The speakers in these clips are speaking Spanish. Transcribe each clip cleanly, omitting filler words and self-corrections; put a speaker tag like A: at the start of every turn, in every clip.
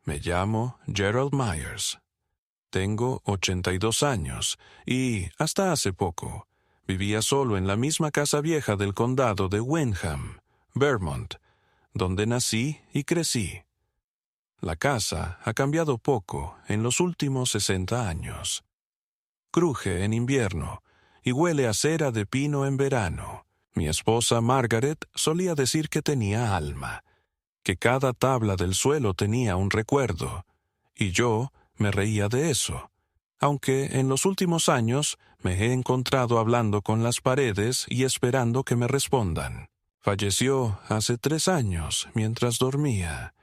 A: Me llamo Gerald Myers. Tengo 82 años y, hasta hace poco, vivía solo en la misma casa vieja del condado de Windham, Vermont, donde nací y crecí. La casa ha cambiado poco en los últimos 60 años. Cruje en invierno y huele a cera de pino en verano. Mi esposa Margaret solía decir que tenía alma, que cada tabla del suelo tenía un recuerdo, y yo me reía de eso, aunque en los últimos años me he encontrado hablando con las paredes y esperando que me respondan. Falleció hace 3 años mientras dormía,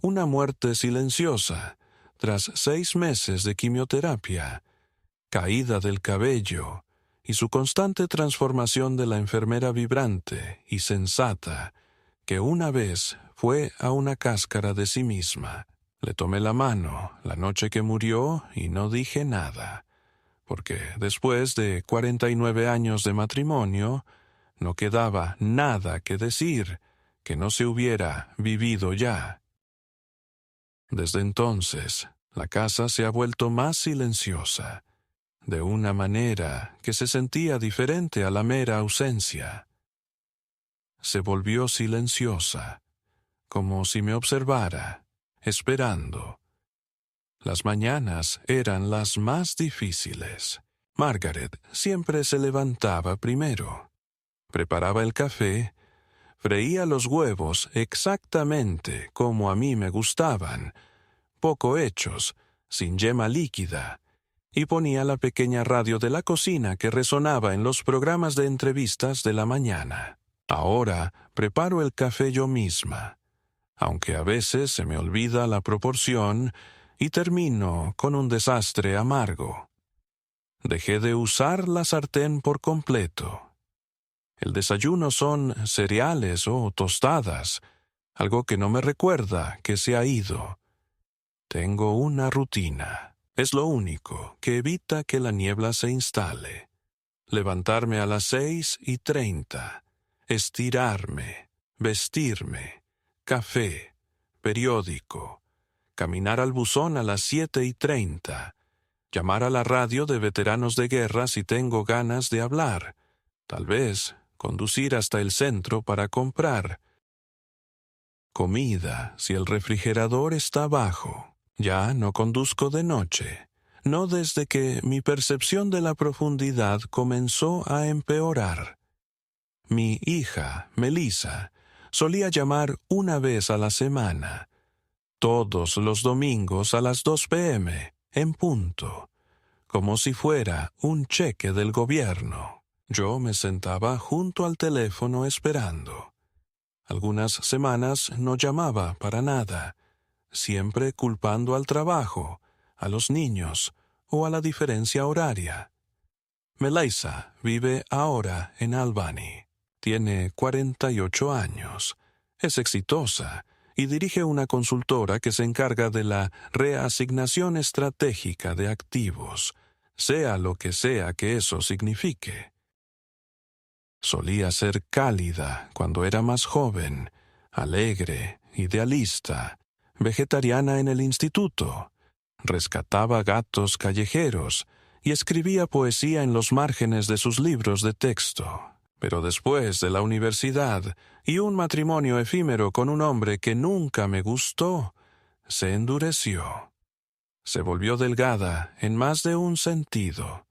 A: una muerte silenciosa, tras 6 meses de quimioterapia, caída del cabello y su constante transformación de la enfermera vibrante y sensata que una vez fue a una cáscara de sí misma. Le tomé la mano la noche que murió y no dije nada, porque después de 49 años de matrimonio no quedaba nada que decir que no se hubiera vivido ya. Desde entonces, la casa se ha vuelto más silenciosa, de una manera que se sentía diferente a la mera ausencia. Se volvió silenciosa, como si me observara, esperando. Las mañanas eran las más difíciles. Margaret siempre se levantaba primero. Preparaba el café, freía los huevos exactamente como a mí me gustaban, poco hechos, sin yema líquida, y ponía la pequeña radio de la cocina que resonaba en los programas de entrevistas de la mañana. Ahora preparo el café yo misma, aunque a veces se me olvida la proporción y termino con un desastre amargo. Dejé de usar la sartén por completo. El desayuno son cereales o tostadas, algo que no me recuerda que se ha ido. Tengo una rutina. Es lo único que evita que la niebla se instale. Levantarme a las 6:30, estirarme, vestirme, café, periódico, caminar al buzón a las 7:30, llamar a la radio de veteranos de guerra si tengo ganas de hablar, tal vez conducir hasta el centro para comprar comida si el refrigerador está bajo. Ya no conduzco de noche, no desde que mi percepción de la profundidad comenzó a empeorar. Mi hija, Melissa, solía llamar una vez a la semana, todos los domingos a las 2 p.m., en punto, como si fuera un cheque del gobierno. Yo me sentaba junto al teléfono esperando. Algunas semanas no llamaba para nada, siempre culpando al trabajo, a los niños o a la diferencia horaria. Melissa vive ahora en Albany. Tiene 48 años. Es exitosa y dirige una consultora que se encarga de la reasignación estratégica de activos, sea lo que sea que eso signifique. Solía ser cálida cuando era más joven, alegre, idealista, vegetariana en el instituto, rescataba gatos callejeros y escribía poesía en los márgenes de sus libros de texto. Pero después de la universidad y un matrimonio efímero con un hombre que nunca me gustó, se endureció. Se volvió delgada en más de un sentido.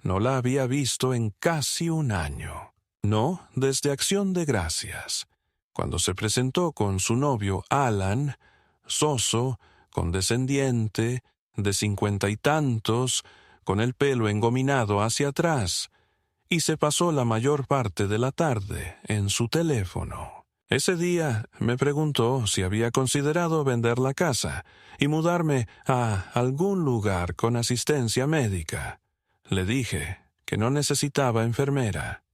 A: No la había visto en casi un año. No desde Acción de Gracias, cuando se presentó con su novio Alan, soso, condescendiente, de 50 y tantos, con el pelo engominado hacia atrás, y se pasó la mayor parte de la tarde en su teléfono. Ese día me preguntó si había considerado vender la casa y mudarme a algún lugar con asistencia médica. Le dije que no necesitaba enfermera.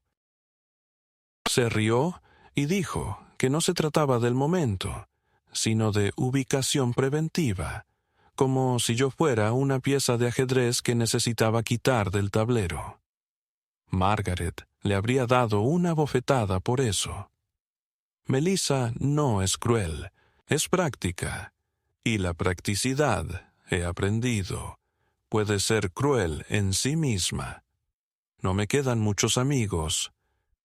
A: Se rió y dijo que no se trataba del momento, sino de ubicación preventiva, como si yo fuera una pieza de ajedrez que necesitaba quitar del tablero. Margaret le habría dado una bofetada por eso. Melissa no es cruel, es práctica, y la practicidad, he aprendido, puede ser cruel en sí misma. No me quedan muchos amigos.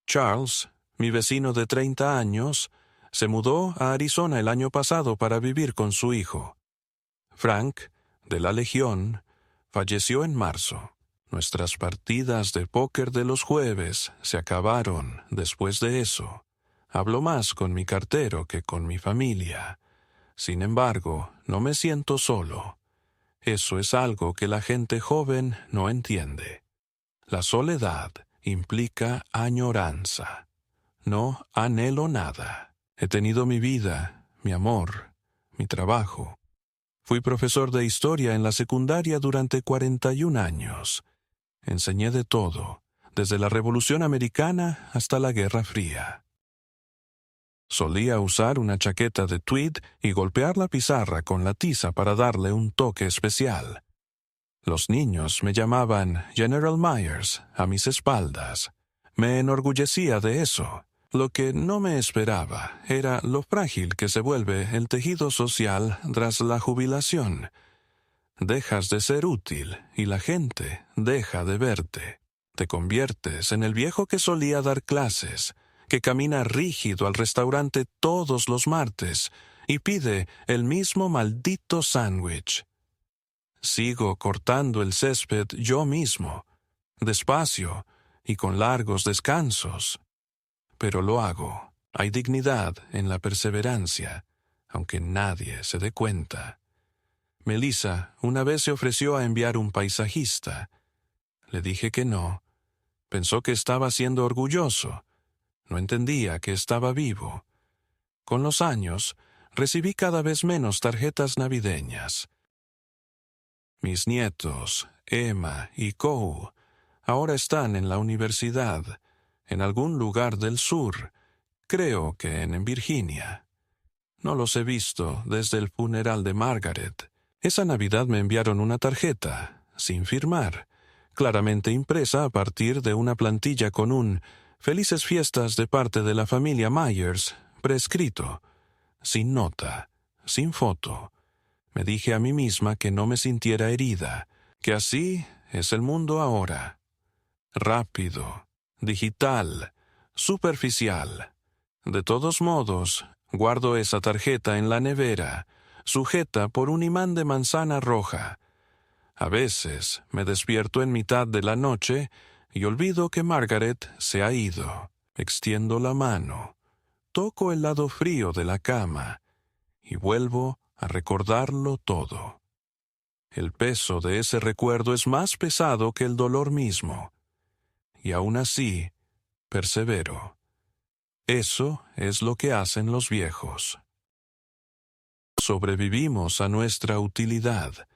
A: Charles, mi vecino de 30 años, se mudó a Arizona el año pasado para vivir con su hijo. Frank, de la Legión, falleció en marzo. Nuestras partidas de póker de los jueves se acabaron después de eso. Hablo más con mi cartero que con mi familia. Sin embargo, no me siento solo. Eso es algo que la gente joven no entiende. La soledad implica añoranza. No anhelo nada. He tenido mi vida, mi amor, mi trabajo. Fui profesor de historia en la secundaria durante 41 años. Enseñé de todo, desde la Revolución Americana hasta la Guerra Fría. Solía usar una chaqueta de tweed y golpear la pizarra con la tiza para darle un toque especial. Los niños me llamaban General Myers a mis espaldas. Me enorgullecía de eso. Lo que no me esperaba era lo frágil que se vuelve el tejido social tras la jubilación. Dejas de ser útil y la gente deja de verte. Te conviertes en el viejo que solía dar clases, que camina rígido al restaurante todos los martes y pide el mismo maldito sándwich. Sigo cortando el césped yo mismo, despacio y con largos descansos. Pero lo hago. Hay dignidad en la perseverancia, aunque nadie se dé cuenta. Melissa una vez se ofreció a enviar un paisajista. Le dije que no. Pensó que estaba siendo orgulloso. No entendía que estaba vivo. Con los años, recibí cada vez menos tarjetas navideñas. Mis nietos, Emma y Cole, ahora están en la universidad, en algún lugar del sur, creo que en Virginia. No los he visto desde el funeral de Margaret. Esa Navidad me enviaron una tarjeta, sin firmar, claramente impresa a partir de una plantilla con un «Felices fiestas de parte de la familia Myers» prescrito, sin nota, sin foto. Me dije a mí misma que no me sintiera herida, que así es el mundo ahora. Rápido, digital, superficial. De todos modos, guardo esa tarjeta en la nevera, sujeta por un imán de manzana roja. A veces me despierto en mitad de la noche y olvido que Margaret se ha ido. Extiendo la mano, toco el lado frío de la cama y vuelvo a recordarlo todo. El peso de ese recuerdo es más pesado que el dolor mismo. Y aún así, persevero. Eso es lo que hacen los viejos. Sobrevivimos a nuestra utilidad,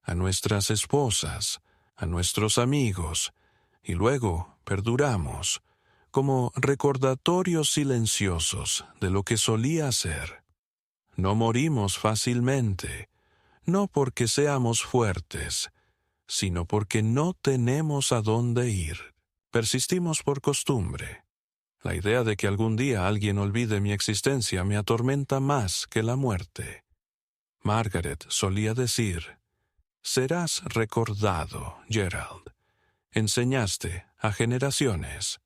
A: a nuestras esposas, a nuestros amigos, y luego perduramos, como recordatorios silenciosos de lo que solía ser. No morimos fácilmente, no porque seamos fuertes, sino porque no tenemos a dónde ir. Persistimos por costumbre. La idea de que algún día alguien olvide mi existencia me atormenta más que la muerte. Margaret solía decir, «Serás recordado, Gerald. Enseñaste a generaciones».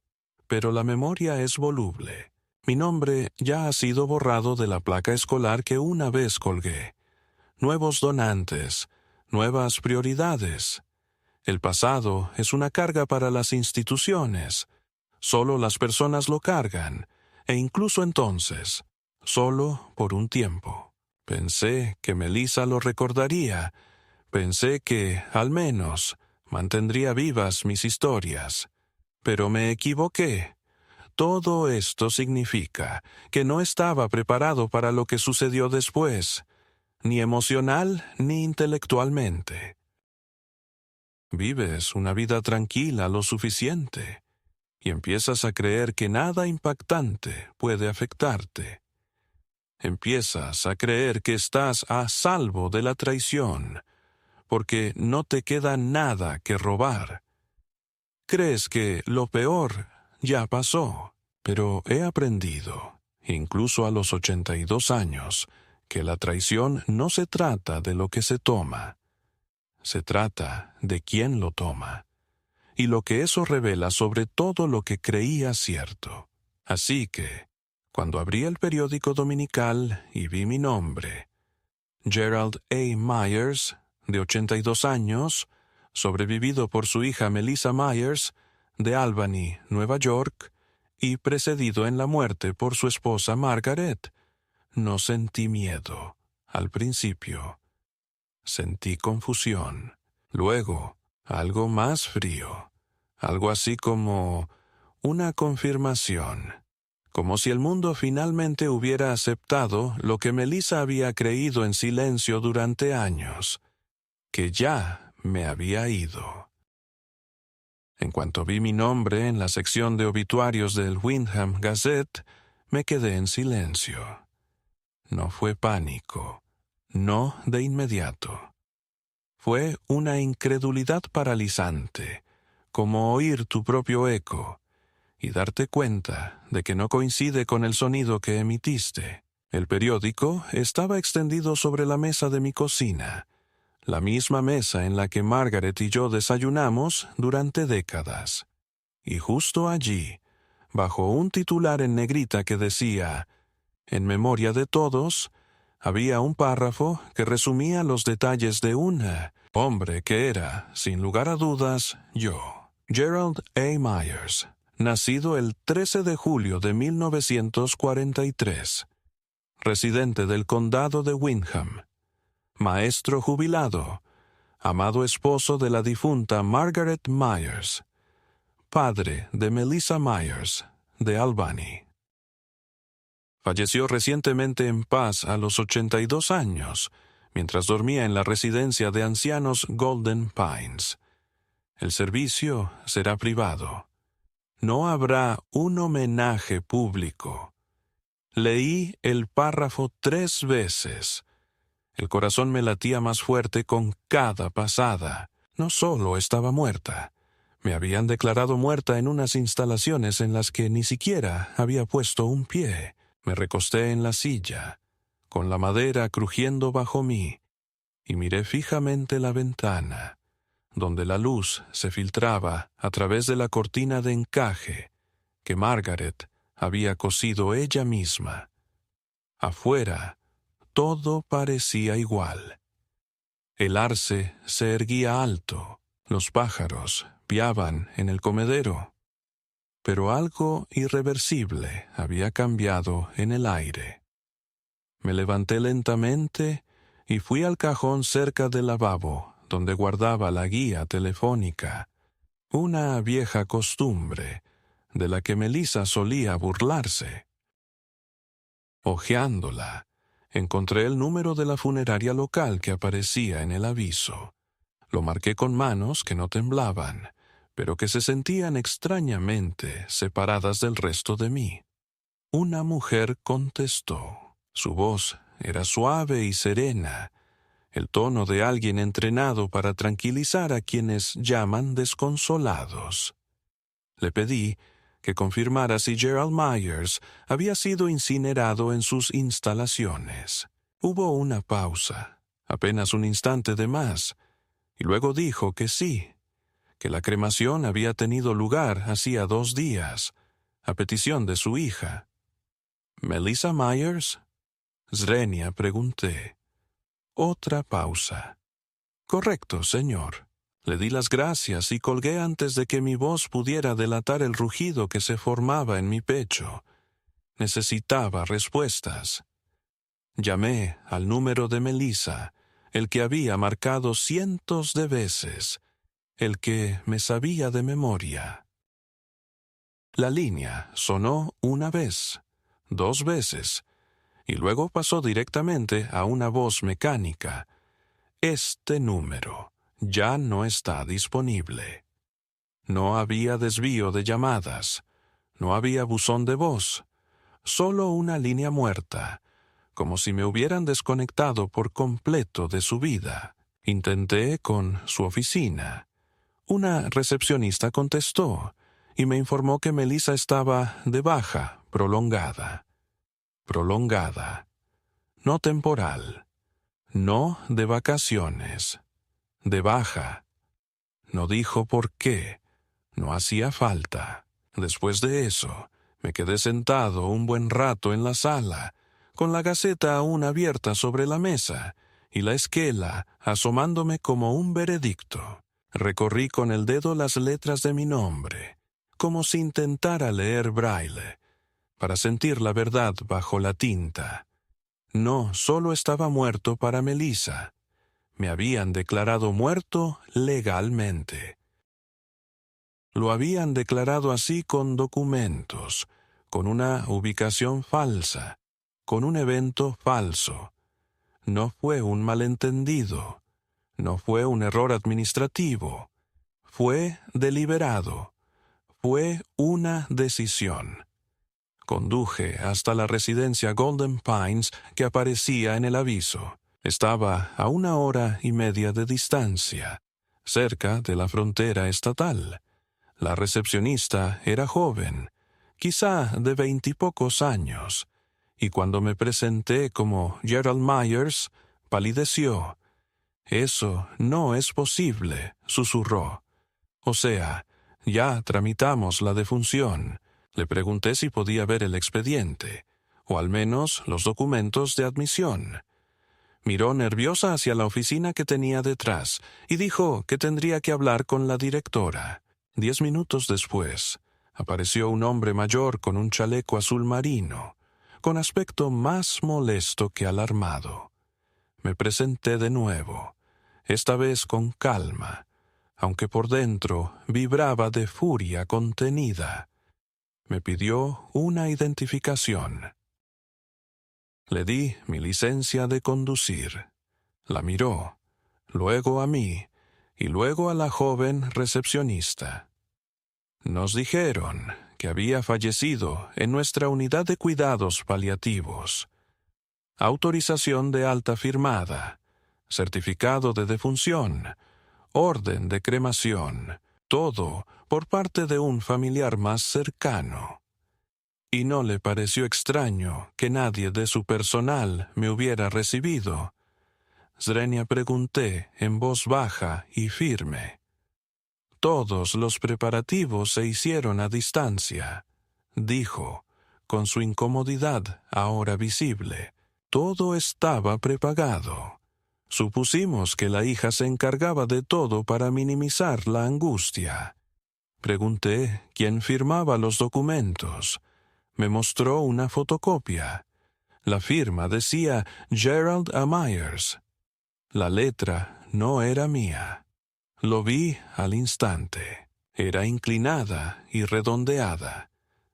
A: Pero la memoria es voluble. Mi nombre ya ha sido borrado de la placa escolar que una vez colgué. Nuevos donantes, nuevas prioridades. El pasado es una carga para las instituciones. Solo las personas lo cargan, e incluso entonces, solo por un tiempo. Pensé que Melissa lo recordaría. Pensé que, al menos, mantendría vivas mis historias. Pero me equivoqué. Todo esto significa que no estaba preparado para lo que sucedió después, ni emocional ni intelectualmente. Vives una vida tranquila lo suficiente y empiezas a creer que nada impactante puede afectarte. Empiezas a creer que estás a salvo de la traición, porque no te queda nada que robar. Crees que lo peor ya pasó, pero he aprendido, incluso a los 82 años, que la traición no se trata de lo que se toma, se trata de quién lo toma, y lo que eso revela sobre todo lo que creía cierto. Así que, cuando abrí el periódico dominical y vi mi nombre, Gerald A. Myers, de 82 años, sobrevivido por su hija Melissa Myers, de Albany, Nueva York, y precedido en la muerte por su esposa Margaret, no sentí miedo al principio. Sentí confusión. Luego, algo más frío. Algo así como una confirmación. Como si el mundo finalmente hubiera aceptado lo que Melissa había creído en silencio durante años, que ya me había ido. En cuanto vi mi nombre en la sección de obituarios del Windham Gazette, me quedé en silencio. No fue pánico, no de inmediato. Fue una incredulidad paralizante, como oír tu propio eco y darte cuenta de que no coincide con el sonido que emitiste. El periódico estaba extendido sobre la mesa de mi cocina, la misma mesa en la que Margaret y yo desayunamos durante décadas. Y justo allí, bajo un titular en negrita que decía «En memoria de todos», había un párrafo que resumía los detalles de un hombre que era, sin lugar a dudas, yo. Gerald A. Myers, nacido el 13 de julio de 1943, residente del condado de Windham, maestro jubilado, amado esposo de la difunta Margaret Myers, padre de Melissa Myers, de Albany. Falleció recientemente en paz a los 82 años, mientras dormía en la residencia de ancianos Golden Pines. El servicio será privado. No habrá un homenaje público. Leí el párrafo 3 veces. El corazón me latía más fuerte con cada pasada. No solo estaba muerta, me habían declarado muerta en unas instalaciones en las que ni siquiera había puesto un pie. Me recosté en la silla, con la madera crujiendo bajo mí, y miré fijamente la ventana, donde la luz se filtraba a través de la cortina de encaje que Margaret había cosido ella misma. Afuera, todo parecía igual. El arce se erguía alto, los pájaros piaban en el comedero. Pero algo irreversible había cambiado en el aire. Me levanté lentamente y fui al cajón cerca del lavabo, donde guardaba la guía telefónica, una vieja costumbre de la que Melissa solía burlarse. Hojeándola, encontré el número de la funeraria local que aparecía en el aviso. Lo marqué con manos que no temblaban, pero que se sentían extrañamente separadas del resto de mí. Una mujer contestó. Su voz era suave y serena, el tono de alguien entrenado para tranquilizar a quienes llaman desconsolados. Le pedí que confirmara si Gerald Myers había sido incinerado en sus instalaciones. Hubo una pausa, apenas un instante de más, y luego dijo que sí, que la cremación había tenido lugar hacía 2 días, a petición de su hija. ¿Melissa Myers? Zrenia, pregunté. Otra pausa. Correcto, señor. Le di las gracias y colgué antes de que mi voz pudiera delatar el rugido que se formaba en mi pecho. Necesitaba respuestas. Llamé al número de Melissa, el que había marcado cientos de veces, el que me sabía de memoria. La línea sonó una vez, 2 veces, y luego pasó directamente a una voz mecánica. Este número ya no está disponible. No había desvío de llamadas, no había buzón de voz, solo una línea muerta, como si me hubieran desconectado por completo de su vida. Intenté con su oficina. Una recepcionista contestó y me informó que Melissa estaba de baja prolongada. Prolongada. no temporal, no de vacaciones, de baja. No dijo por qué, no hacía falta. Después de eso, me quedé sentado un buen rato en la sala, con la gaceta aún abierta sobre la mesa y la esquela asomándome como un veredicto. Recorrí con el dedo las letras de mi nombre, como si intentara leer braille, para sentir la verdad bajo la tinta. No solo estaba muerto para Melissa, me habían declarado muerto legalmente. Lo habían declarado así con documentos, con una ubicación falsa, con un evento falso. No fue un malentendido, no fue un error administrativo, fue deliberado, fue una decisión. Conduje hasta la residencia Golden Pines que aparecía en el aviso. Estaba a 1 hora y media de distancia, cerca de la frontera estatal. La recepcionista era joven, quizá de 20 y pocos años, y cuando me presenté como Gerald Myers, palideció. «Eso no es posible», susurró. «O sea, ya tramitamos la defunción». Le pregunté si podía ver el expediente, o al menos los documentos de admisión. Miró nerviosa hacia la oficina que tenía detrás y dijo que tendría que hablar con la directora. 10 minutos después, apareció un hombre mayor con un chaleco azul marino, con aspecto más molesto que alarmado. Me presenté de nuevo, esta vez con calma, aunque por dentro vibraba de furia contenida. Me pidió una identificación. Le di mi licencia de conducir. La miró, luego a mí, y luego a la joven recepcionista. Nos dijeron que había fallecido en nuestra unidad de cuidados paliativos. Autorización de alta firmada, certificado de defunción, orden de cremación, todo por parte de un familiar más cercano. Y no le pareció extraño que nadie de su personal me hubiera recibido. Zrenia, pregunté en voz baja y firme. Todos los preparativos se hicieron a distancia, dijo, con su incomodidad ahora visible. Todo estaba prepagado. Supusimos que la hija se encargaba de todo para minimizar la angustia. Pregunté quién firmaba los documentos. Me mostró una fotocopia. La firma decía Gerald A. Myers. La letra no era mía. Lo vi al instante. Era inclinada y redondeada.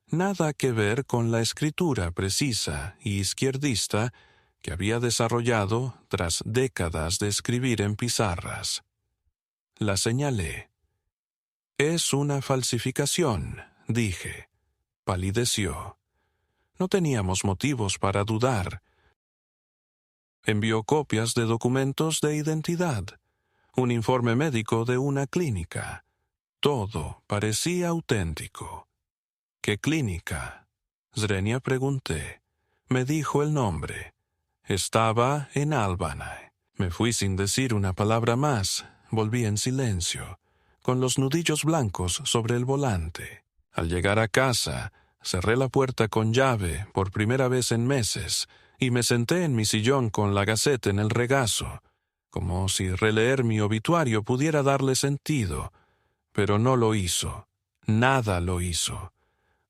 A: Nada que ver con la escritura precisa y izquierdista que había desarrollado tras décadas de escribir en pizarras. La señalé. «Es una falsificación», dije. Palideció. No teníamos motivos para dudar. Envió copias de documentos de identidad, un informe médico de una clínica. Todo parecía auténtico. «¿Qué clínica?», Zrenia pregunté. Me dijo el nombre. Estaba en Albany. Me fui sin decir una palabra más. Volví en silencio, con los nudillos blancos sobre el volante. Al llegar a casa, cerré la puerta con llave por primera vez en meses y me senté en mi sillón con la Gaceta en el regazo, como si releer mi obituario pudiera darle sentido. Pero no lo hizo. Nada lo hizo.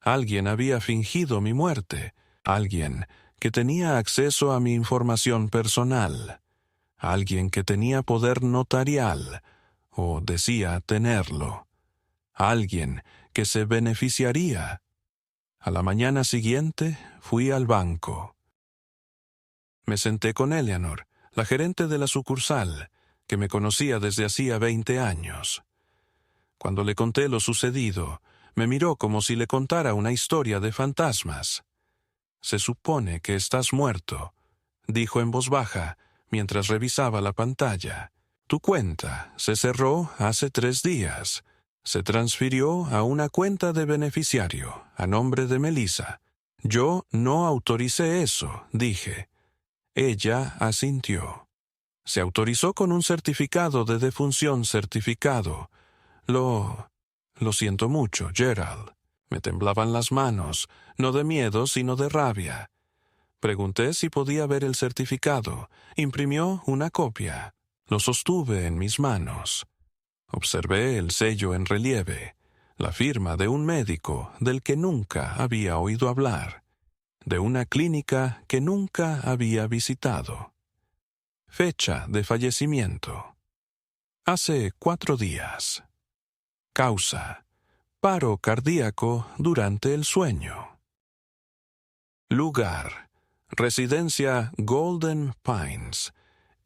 A: Alguien había fingido mi muerte. Alguien que tenía acceso a mi información personal. Alguien que tenía poder notarial, o decía tenerlo. Alguien que se beneficiaría. A la mañana siguiente fui al banco. Me senté con Eleanor, la gerente de la sucursal, que me conocía desde hacía 20 años. Cuando le conté lo sucedido, me miró como si le contara una historia de fantasmas. «Se supone que estás muerto», dijo en voz baja, mientras revisaba la pantalla. «Tu cuenta se cerró hace 3 días. Se transfirió a una cuenta de beneficiario, a nombre de Melissa. Yo no autoricé eso», dije. Ella asintió. Se autorizó con un certificado de defunción certificado. Lo siento mucho, Gerald. Me temblaban las manos, no de miedo, sino de rabia. Pregunté si podía ver el certificado. Imprimió una copia. Lo sostuve en mis manos. Observé el sello en relieve, la firma de un médico del que nunca había oído hablar, de una clínica que nunca había visitado. Fecha de fallecimiento: hace 4 días. Causa: paro cardíaco durante el sueño. Lugar: residencia Golden Pines.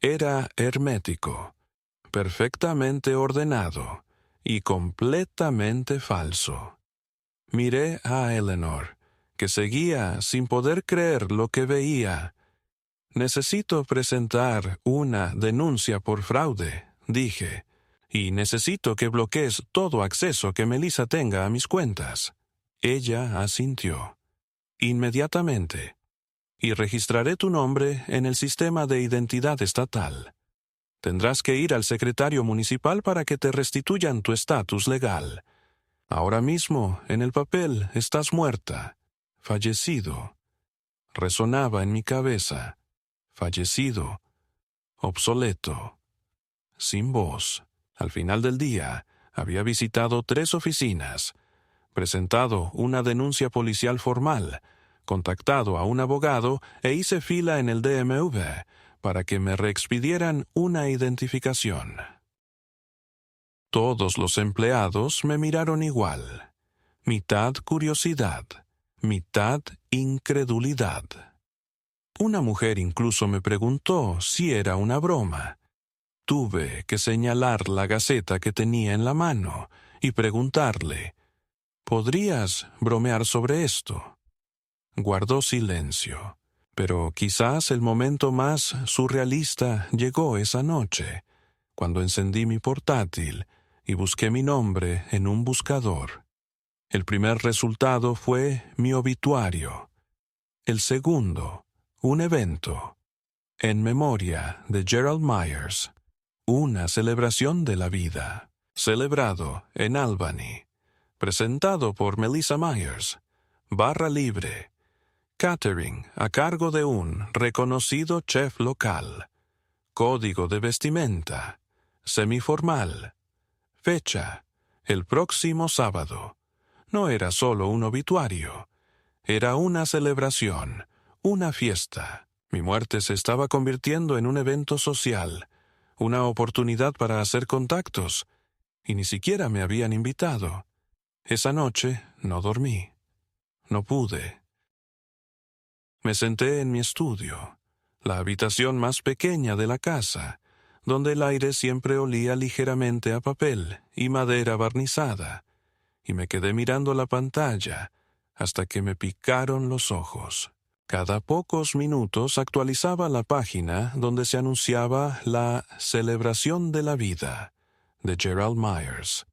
A: Era hermético, perfectamente ordenado y completamente falso. Miré a Eleanor, que seguía sin poder creer lo que veía. Necesito presentar una denuncia por fraude, dije, y necesito que bloquees todo acceso que Melissa tenga a mis cuentas. Ella asintió. Inmediatamente. Y registraré tu nombre en el sistema de identidad estatal. Tendrás que ir al secretario municipal para que te restituyan tu estatus legal. Ahora mismo, en el papel, estás muerta. Fallecido. Resonaba en mi cabeza. Fallecido. Obsoleto. Sin voz. Al final del día, había visitado 3 oficinas, presentado una denuncia policial formal, contactado a un abogado e hice fila en el DMV para que me reexpidieran una identificación. Todos los empleados me miraron igual, mitad curiosidad, mitad incredulidad. Una mujer incluso me preguntó si era una broma. Tuve que señalar la gaceta que tenía en la mano y preguntarle: ¿podrías bromear sobre esto? Guardó silencio, pero quizás el momento más surrealista llegó esa noche, cuando encendí mi portátil y busqué mi nombre en un buscador. El primer resultado fue mi obituario. El segundo, un evento. En memoria de Gerald Myers. Una celebración de la vida. Celebrado en Albany. Presentado por Melissa Myers. Barra libre. Catering a cargo de un reconocido chef local. Código de vestimenta. Semiformal. Fecha: el próximo sábado. No era solo un obituario. Era una celebración, una fiesta. Mi muerte se estaba convirtiendo en un evento social, una oportunidad para hacer contactos, y ni siquiera me habían invitado. Esa noche no dormí. No pude. Me senté en mi estudio, la habitación más pequeña de la casa, donde el aire siempre olía ligeramente a papel y madera barnizada, y me quedé mirando la pantalla hasta que me picaron los ojos. Cada pocos minutos actualizaba la página donde se anunciaba la celebración de la vida de Gerald Myers.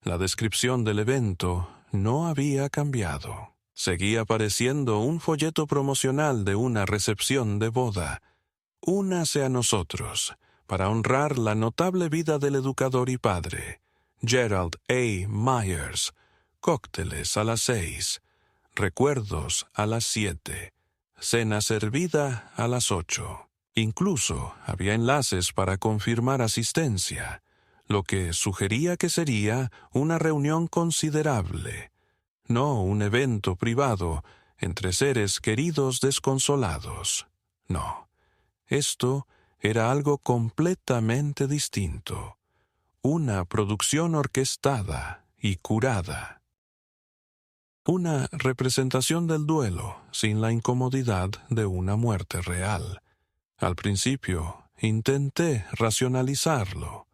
A: La descripción del evento no había cambiado. Seguía apareciendo un folleto promocional de una recepción de boda. Únase a nosotros para honrar la notable vida del educador y padre, Gerald A. Myers. Cócteles a las 6, recuerdos a las 7, cena servida a las 8. Incluso había enlaces para confirmar asistencia, lo que sugería que sería una reunión considerable, no un evento privado entre seres queridos desconsolados. No, esto era algo completamente distinto. Una producción orquestada y curada. Una representación del duelo sin la incomodidad de una muerte real. Al principio intenté racionalizarlo.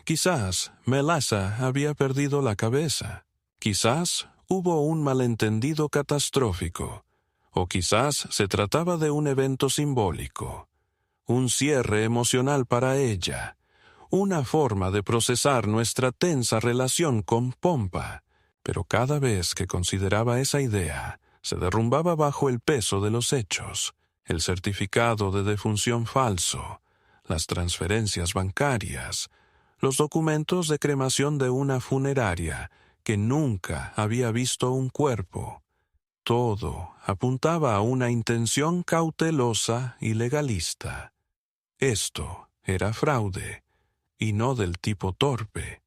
A: Quizás Melissa había perdido la cabeza. Quizás hubo un malentendido catastrófico. O quizás se trataba de un evento simbólico. Un cierre emocional para ella. Una forma de procesar nuestra tensa relación con Pompa. Pero cada vez que consideraba esa idea, se derrumbaba bajo el peso de los hechos. el certificado de defunción falso, las transferencias bancarias, los documentos de cremación de una funeraria que nunca había visto un cuerpo. Todo apuntaba a una intención cautelosa y legalista. Esto era fraude, y no del tipo torpe.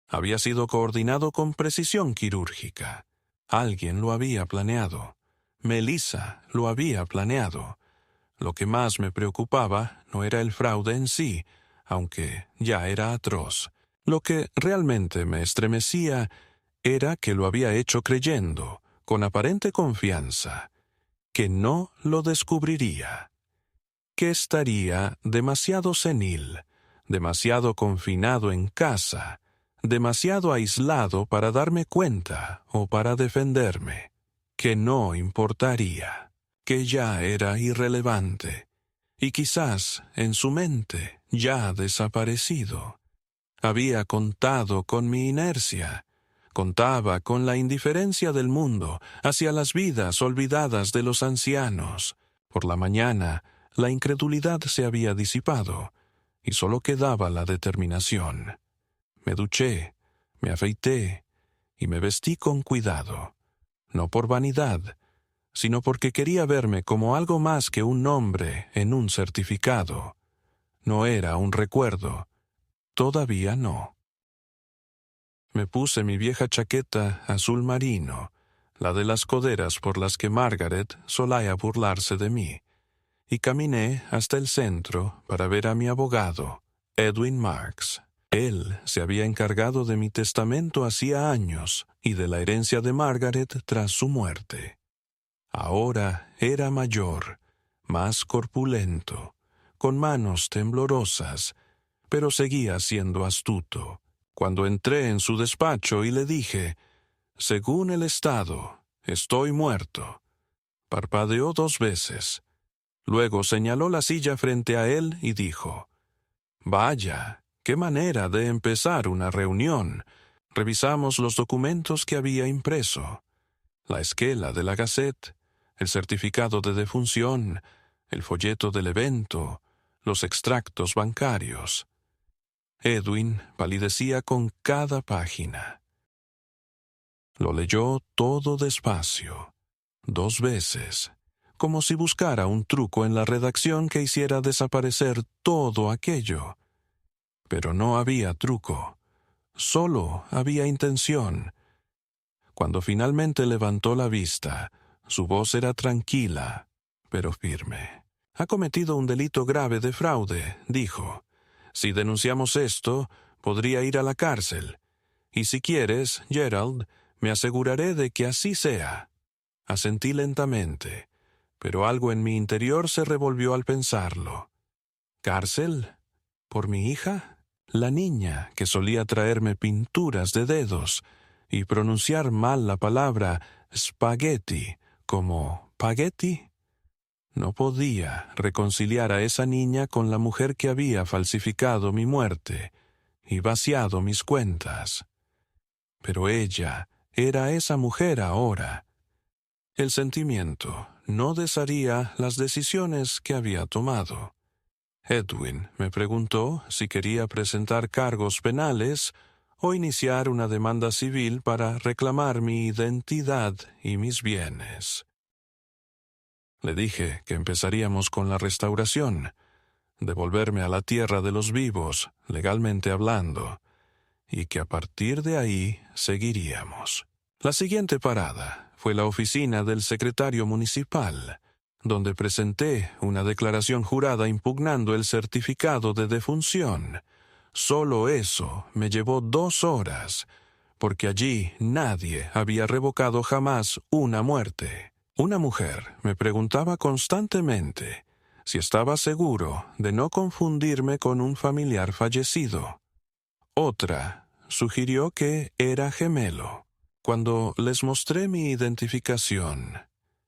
A: Había sido coordinado con precisión quirúrgica. Alguien lo había planeado. Melissa lo había planeado. Lo que más me preocupaba no era el fraude en sí, aunque ya era atroz. Lo que realmente me estremecía era que lo había hecho creyendo, con aparente confianza, que no lo descubriría, que estaría demasiado senil, demasiado confinado en casa, demasiado aislado para darme cuenta o para defenderme, que no importaría, que ya era irrelevante, y quizás en su mente ya desaparecido. Había contado con mi inercia, contaba con la indiferencia del mundo hacia las vidas olvidadas de los ancianos. Por la mañana, la incredulidad se había disipado, y solo quedaba la determinación. Me duché, me afeité y me vestí con cuidado, no por vanidad, sino porque quería verme como algo más que un nombre en un certificado. No era un recuerdo, todavía no. Me puse mi vieja chaqueta azul marino, la de las coderas por las que Margaret solía burlarse de mí, y caminé hasta el centro para ver a mi abogado, Edwin Marks. Él se había encargado de mi testamento hacía años y de la herencia de Margaret tras su muerte. Ahora era mayor, más corpulento, con manos temblorosas, pero seguía siendo astuto. Cuando entré en su despacho y le dije, «Según el Estado, estoy muerto», parpadeó 2 veces. Luego señaló la silla frente a él y dijo, «Vaya, qué manera de empezar una reunión». Revisamos los documentos que había impreso, la esquela de la Gazette, el certificado de defunción, el folleto del evento, los extractos bancarios. Edwin palidecía con cada página. Lo leyó todo despacio, 2 veces, como si buscara un truco en la redacción que hiciera desaparecer todo aquello. Pero no había truco, solo había intención. Cuando finalmente levantó la vista, su voz era tranquila, pero firme. «Ha cometido un delito grave de fraude», dijo. «Si denunciamos esto, podría ir a la cárcel. Y si quieres, Gerald, me aseguraré de que así sea». Asentí lentamente, pero algo en mi interior se revolvió al pensarlo. ¿Cárcel? ¿Por mi hija? La niña que solía traerme pinturas de dedos y pronunciar mal la palabra spaghetti como «pagetti». No podía reconciliar a esa niña con la mujer que había falsificado mi muerte y vaciado mis cuentas. Pero ella era esa mujer ahora. El sentimiento no desharía las decisiones que había tomado. Edwin me preguntó si quería presentar cargos penales o iniciar una demanda civil para reclamar mi identidad y mis bienes. Le dije que empezaríamos con la restauración, devolverme a la tierra de los vivos, legalmente hablando, y que a partir de ahí seguiríamos. La siguiente parada fue la oficina del secretario municipal, donde presenté una declaración jurada impugnando el certificado de defunción. Solo eso me llevó 2 horas, porque allí nadie había revocado jamás una muerte. Una mujer me preguntaba constantemente si estaba seguro de no confundirme con un familiar fallecido. Otra sugirió que era gemelo. Cuando les mostré mi identificación,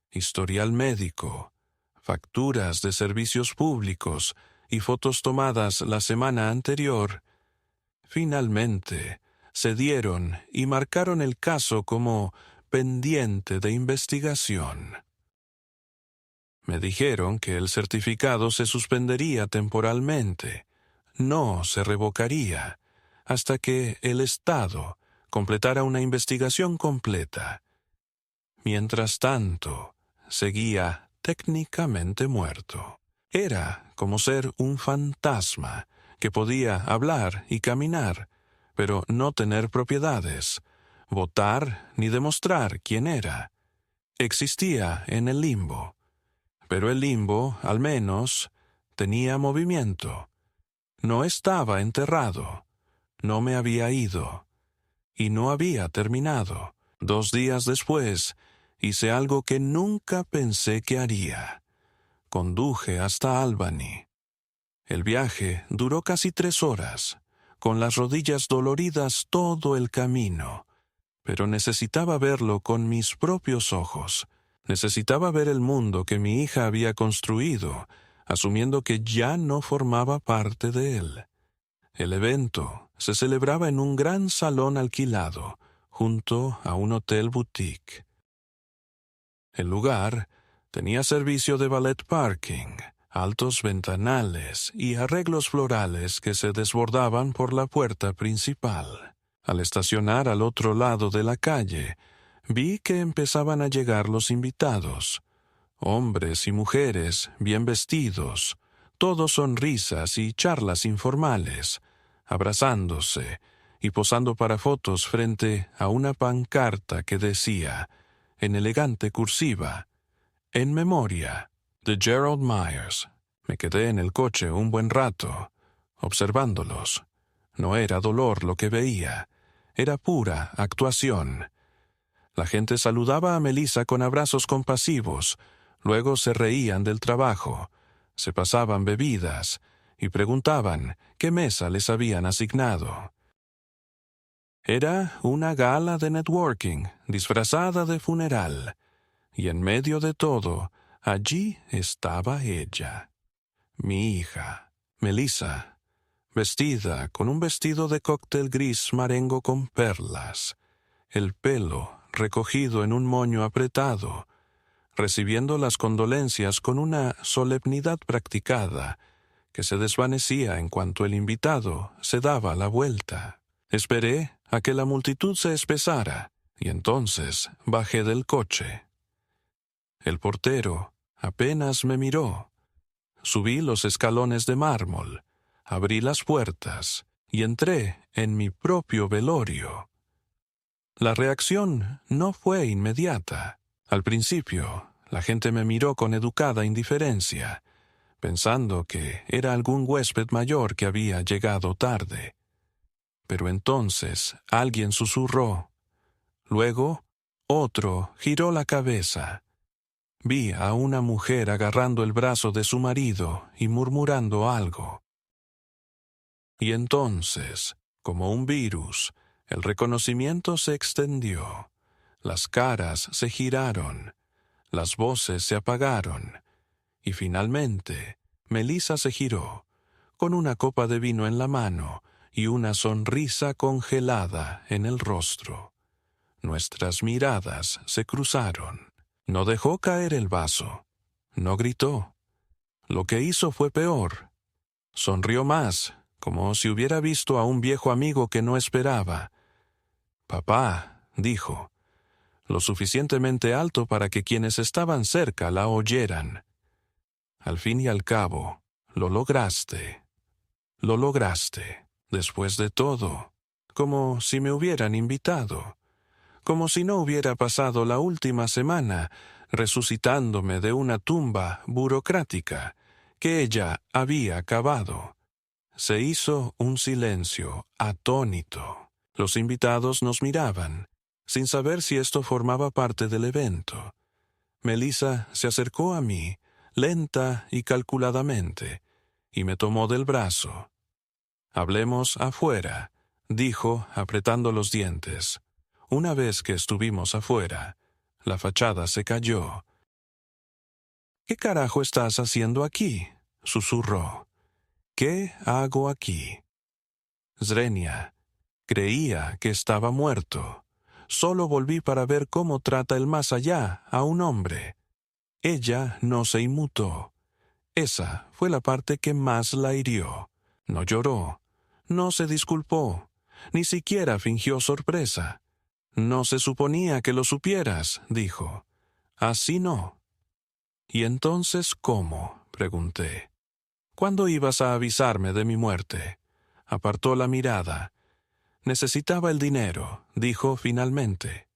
A: historial médico, facturas de servicios públicos y fotos tomadas la semana anterior, finalmente cedieron y marcaron el caso como pendiente de investigación. Me dijeron que el certificado se suspendería temporalmente, no se revocaría, hasta que el Estado completara una investigación completa. Mientras tanto, seguía técnicamente muerto. Era como ser un fantasma que podía hablar y caminar, pero no tener propiedades, votar ni demostrar quién era. Existía en el limbo, pero el limbo, al menos, tenía movimiento. No estaba enterrado, no me había ido, y no había terminado. 2 días después, hice algo que nunca pensé que haría. Conduje hasta Albany. El viaje duró casi 3 horas, con las rodillas doloridas todo el camino, pero necesitaba verlo con mis propios ojos. Necesitaba ver el mundo que mi hija había construido, asumiendo que ya no formaba parte de él. El evento se celebraba en un gran salón alquilado, junto a un hotel boutique. El lugar tenía servicio de valet parking, altos ventanales y arreglos florales que se desbordaban por la puerta principal. Al estacionar al otro lado de la calle, vi que empezaban a llegar los invitados, hombres y mujeres bien vestidos, todos sonrisas y charlas informales, abrazándose y posando para fotos frente a una pancarta que decía, en elegante cursiva, en memoria de Gerald Myers. Me quedé en el coche un buen rato, observándolos. No era dolor lo que veía, era pura actuación. La gente saludaba a Melissa con abrazos compasivos, luego se reían del trabajo, se pasaban bebidas y preguntaban qué mesa les habían asignado. Era una gala de networking, disfrazada de funeral, y en medio de todo, allí estaba ella, mi hija, Melissa, vestida con un vestido de cóctel gris marengo con perlas, el pelo recogido en un moño apretado, recibiendo las condolencias con una solemnidad practicada que se desvanecía en cuanto el invitado se daba la vuelta. Esperé a que la multitud se espesara y entonces bajé del coche. El portero apenas me miró. Subí los escalones de mármol, abrí las puertas y entré en mi propio velorio. La reacción no fue inmediata. Al principio, la gente me miró con educada indiferencia, pensando que era algún huésped mayor que había llegado tarde. Pero entonces alguien susurró. Luego, otro giró la cabeza. Vi a una mujer agarrando el brazo de su marido y murmurando algo. Y entonces, como un virus, el reconocimiento se extendió. Las caras se giraron, las voces se apagaron, y finalmente Melissa se giró, con una copa de vino en la mano y una sonrisa congelada en el rostro. Nuestras miradas se cruzaron. No dejó caer el vaso. No gritó. Lo que hizo fue peor. Sonrió más, como si hubiera visto a un viejo amigo que no esperaba. «Papá», dijo, lo suficientemente alto para que quienes estaban cerca la oyeran. «Al fin y al cabo, lo lograste. Lo lograste. Después de todo, como si me hubieran invitado. Como si no hubiera pasado la última semana resucitándome de una tumba burocrática que ella había cavado». Se hizo un silencio atónito. Los invitados nos miraban, sin saber si esto formaba parte del evento. Melissa se acercó a mí, lenta y calculadamente, y me tomó del brazo. «Hablemos afuera», dijo apretando los dientes. Una vez que estuvimos afuera, la fachada se cayó. «¿Qué carajo estás haciendo aquí?», susurró. «¿Qué hago aquí?» Zrenia, creía que estaba muerto. Solo volví para ver cómo trata el más allá a un hombre. Ella no se inmutó. Esa fue la parte que más la hirió. No lloró, no se disculpó, ni siquiera fingió sorpresa. No se suponía que lo supieras, dijo. Así no. ¿Y entonces cómo?, pregunté. ¿Cuándo ibas a avisarme de mi muerte? Apartó la mirada. Necesitaba el dinero, dijo finalmente.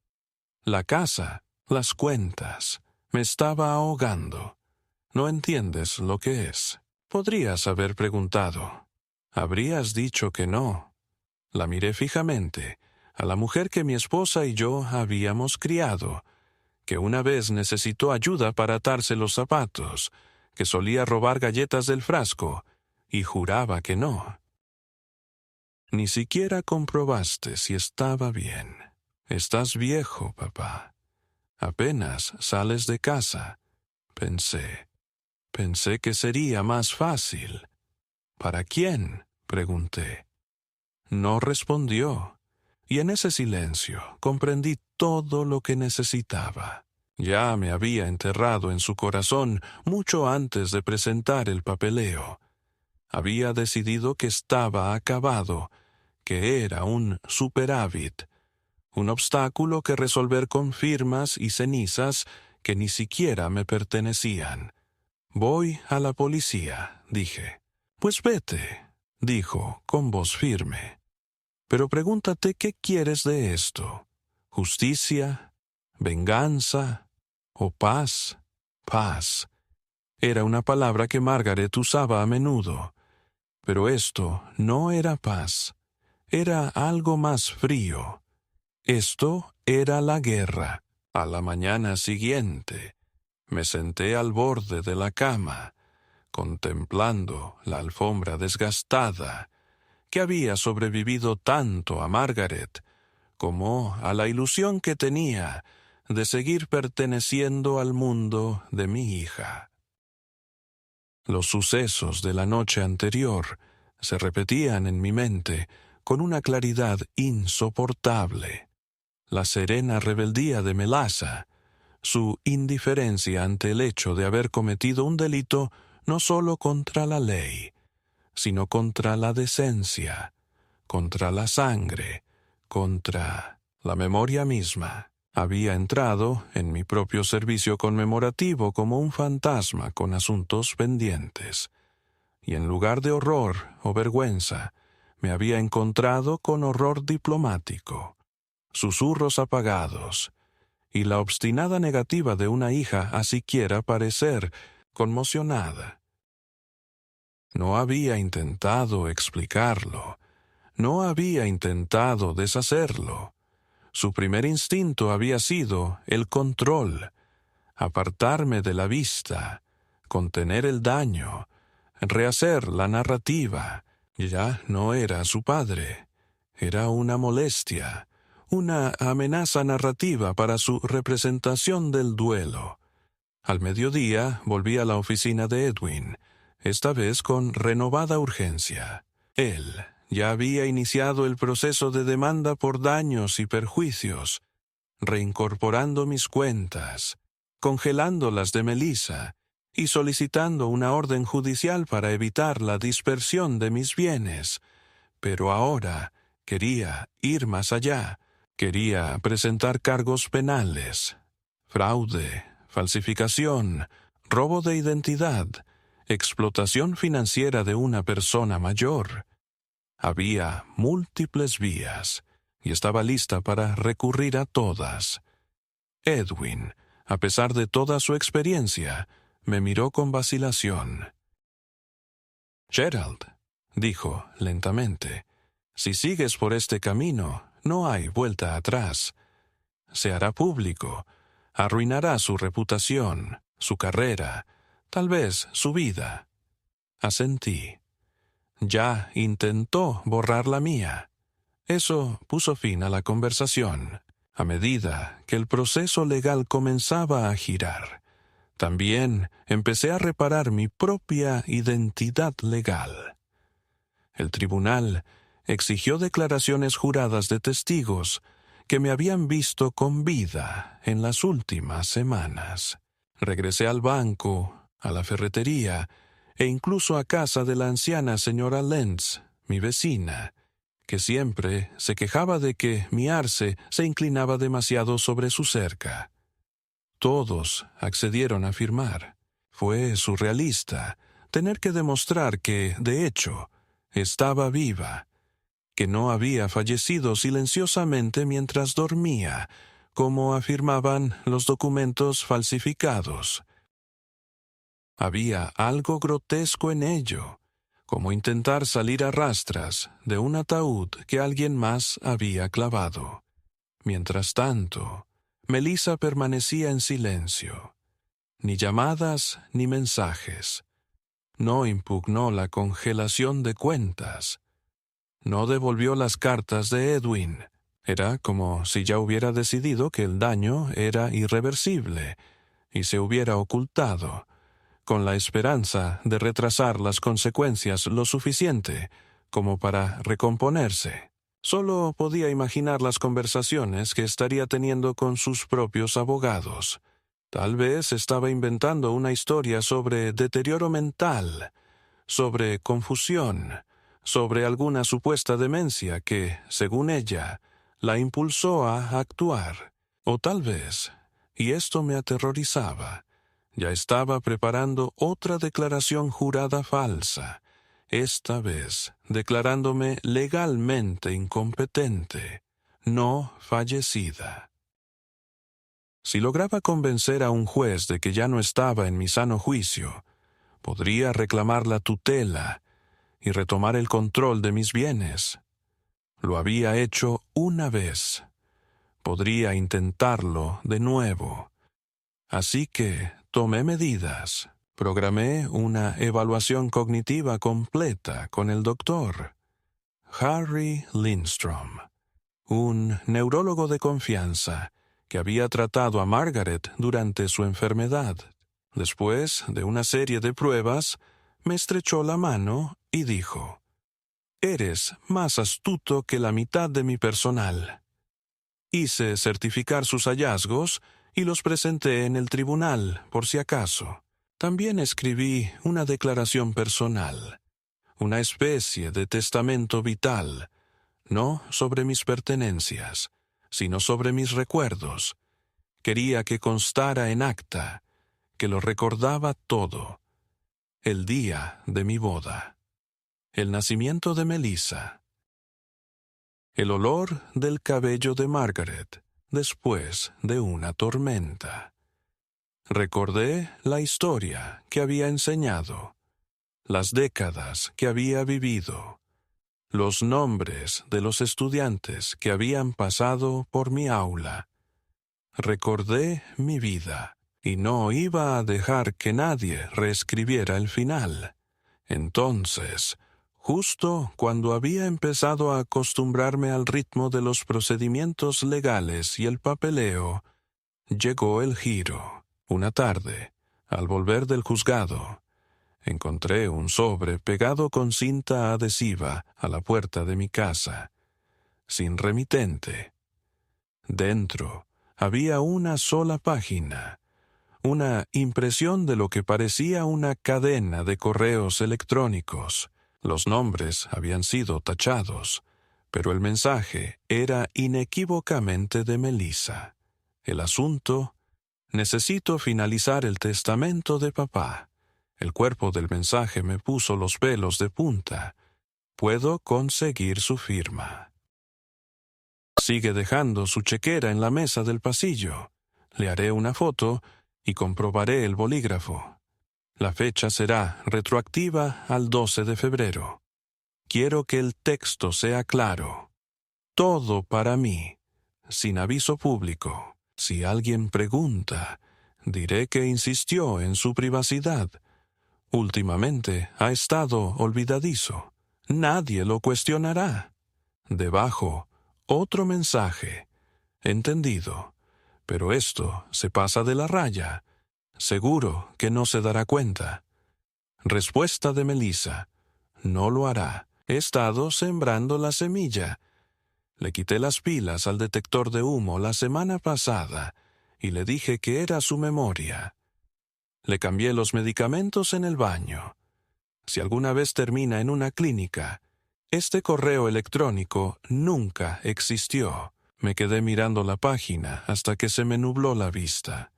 A: La casa, las cuentas, me estaba ahogando. No entiendes lo que es. Podrías haber preguntado. Habrías dicho que no. La miré fijamente, a la mujer que mi esposa y yo habíamos criado, que una vez necesitó ayuda para atarse los zapatos, que solía robar galletas del frasco, y juraba que no. Ni siquiera comprobaste si estaba bien. Estás viejo, papá. Apenas sales de casa. Pensé que sería más fácil. ¿Para quién?, pregunté. No respondió, y en ese silencio comprendí todo lo que necesitaba. Ya me había enterrado en su corazón mucho antes de presentar el papeleo. Había decidido que estaba acabado, que era un superávit, un obstáculo que resolver con firmas y cenizas que ni siquiera me pertenecían. Voy a la policía, dije. Pues vete, dijo con voz firme. Pero pregúntate qué quieres de esto. ¿Justicia? ¿Venganza? ¿O paz? Paz. Era una palabra que Margaret usaba a menudo. Pero esto no era paz. Era algo más frío. Esto era la guerra. A la mañana siguiente, me senté al borde de la cama, contemplando la alfombra desgastada, que había sobrevivido tanto a Margaret como a la ilusión que tenía de seguir perteneciendo al mundo de mi hija. Los sucesos de la noche anterior se repetían en mi mente con una claridad insoportable. La serena rebeldía de Melassa, su indiferencia ante el hecho de haber cometido un delito no solo contra la ley, sino contra la decencia, contra la sangre, contra la memoria misma. Había entrado en mi propio servicio conmemorativo como un fantasma con asuntos pendientes, y en lugar de horror o vergüenza, me había encontrado con horror diplomático, susurros apagados, y la obstinada negativa de una hija a siquiera parecer conmocionada. No había intentado explicarlo, no había intentado deshacerlo. Su primer instinto había sido el control, apartarme de la vista, contener el daño, rehacer la narrativa. Ya no era su padre, era una molestia, una amenaza narrativa para su representación del duelo. Al mediodía volví a la oficina de Edwin, esta vez con renovada urgencia. Él ya había iniciado el proceso de demanda por daños y perjuicios, reincorporando mis cuentas, congelando las de Melissa y solicitando una orden judicial para evitar la dispersión de mis bienes. Pero ahora quería ir más allá. Quería presentar cargos penales, fraude, falsificación, robo de identidad, explotación financiera de una persona mayor. Había múltiples vías, y estaba lista para recurrir a todas. Edwin, a pesar de toda su experiencia, me miró con vacilación. «Gerald», dijo lentamente, «si sigues por este camino, no hay vuelta atrás. Se hará público, arruinará su reputación, su carrera, tal vez su vida». Asentí. Ya intentó borrar la mía. Eso puso fin a la conversación. A medida que el proceso legal comenzaba a girar, también empecé a reparar mi propia identidad legal. El tribunal exigió declaraciones juradas de testigos que me habían visto con vida en las últimas semanas. Regresé al banco, a la ferretería, e incluso a casa de la anciana señora Lenz, mi vecina, que siempre se quejaba de que mi arce se inclinaba demasiado sobre su cerca. Todos accedieron a firmar. Fue surrealista tener que demostrar que, de hecho, estaba viva, que no había fallecido silenciosamente mientras dormía, como afirmaban los documentos falsificados. Había algo grotesco en ello, como intentar salir a rastras de un ataúd que alguien más había clavado. Mientras tanto, Melissa permanecía en silencio. Ni llamadas ni mensajes. No impugnó la congelación de cuentas. No devolvió las cartas de Edwin. Era como si ya hubiera decidido que el daño era irreversible y se hubiera ocultado, con la esperanza de retrasar las consecuencias lo suficiente como para recomponerse. Solo podía imaginar las conversaciones que estaría teniendo con sus propios abogados. Tal vez estaba inventando una historia sobre deterioro mental, sobre confusión, sobre alguna supuesta demencia que, según ella, la impulsó a actuar. O tal vez, y esto me aterrorizaba, ya estaba preparando otra declaración jurada falsa, esta vez declarándome legalmente incompetente, no fallecida. Si lograba convencer a un juez de que ya no estaba en mi sano juicio, podría reclamar la tutela y retomar el control de mis bienes. Lo había hecho una vez. Podría intentarlo de nuevo. Así que tomé medidas. Programé una evaluación cognitiva completa con el doctor Harry Lindstrom, un neurólogo de confianza que había tratado a Margaret durante su enfermedad. Después de una serie de pruebas, me estrechó la mano y dijo: «Eres más astuto que la mitad de mi personal». Hice certificar sus hallazgos y los presenté en el tribunal, por si acaso. También escribí una declaración personal, una especie de testamento vital, no sobre mis pertenencias, sino sobre mis recuerdos. Quería que constara en acta, que lo recordaba todo. El día de mi boda. El nacimiento de Melissa. El olor del cabello de Margaret después de una tormenta. Recordé la historia que había enseñado, las décadas que había vivido, los nombres de los estudiantes que habían pasado por mi aula. Recordé mi vida y no iba a dejar que nadie reescribiera el final. Entonces, justo cuando había empezado a acostumbrarme al ritmo de los procedimientos legales y el papeleo, llegó el giro. Una tarde, al volver del juzgado, encontré un sobre pegado con cinta adhesiva a la puerta de mi casa, sin remitente. Dentro había una sola página, una impresión de lo que parecía una cadena de correos electrónicos. Los nombres habían sido tachados, pero el mensaje era inequívocamente de Melissa. El asunto: necesito finalizar el testamento de papá. El cuerpo del mensaje me puso los pelos de punta. Puedo conseguir su firma. Sigue dejando su chequera en la mesa del pasillo. Le haré una foto y comprobaré el bolígrafo. La fecha será retroactiva al 12 de febrero. Quiero que el texto sea claro. Todo para mí, sin aviso público. Si alguien pregunta, diré que insistió en su privacidad. Últimamente ha estado olvidadizo. Nadie lo cuestionará. Debajo, otro mensaje. Entendido. Pero esto se pasa de la raya. Seguro que no se dará cuenta. Respuesta de Melissa: no lo hará. He estado sembrando la semilla. Le quité las pilas al detector de humo la semana pasada y le dije que era su memoria. Le cambié los medicamentos en el baño. Si alguna vez termina en una clínica, este correo electrónico nunca existió. Me quedé mirando la página hasta que se me nubló la vista.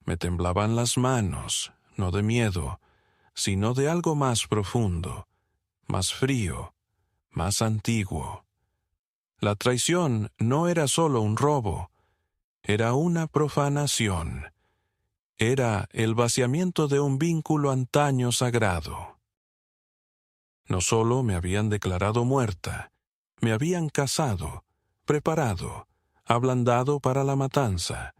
A: Me temblaban las manos, no de miedo, sino de algo más profundo, más frío, más antiguo. La traición no era solo un robo, era una profanación. Era el vaciamiento de un vínculo antaño sagrado. No solo me habían declarado muerta, me habían casado, preparado, ablandado para la matanza.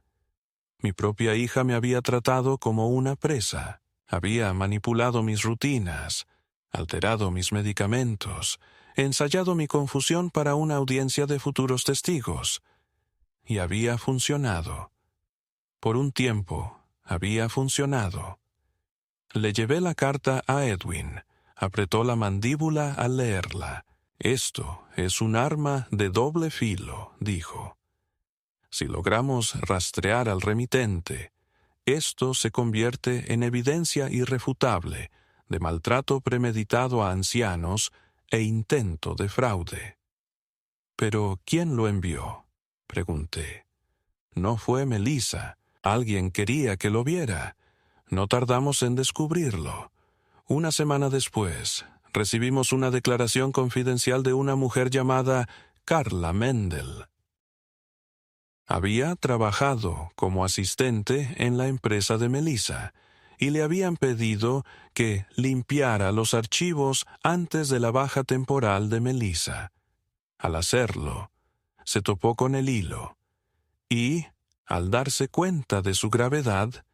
A: Mi propia hija me había tratado como una presa, había manipulado mis rutinas, alterado mis medicamentos, ensayado mi confusión para una audiencia de futuros testigos. Y había funcionado. Por un tiempo, había funcionado. Le llevé la carta a Edwin. Apretó la mandíbula al leerla. «Esto es un arma de doble filo», dijo. «Si logramos rastrear al remitente, esto se convierte en evidencia irrefutable de maltrato premeditado a ancianos e intento de fraude». «¿Pero quién lo envió?», pregunté. «No fue Melissa. Alguien quería que lo viera. No tardamos en descubrirlo. Una semana después, recibimos una declaración confidencial de una mujer llamada Carla Mendel. Había trabajado como asistente en la empresa de Melissa y le habían pedido que limpiara los archivos antes de la baja temporal de Melissa. Al hacerlo, se topó con el hilo y, al darse cuenta de su gravedad,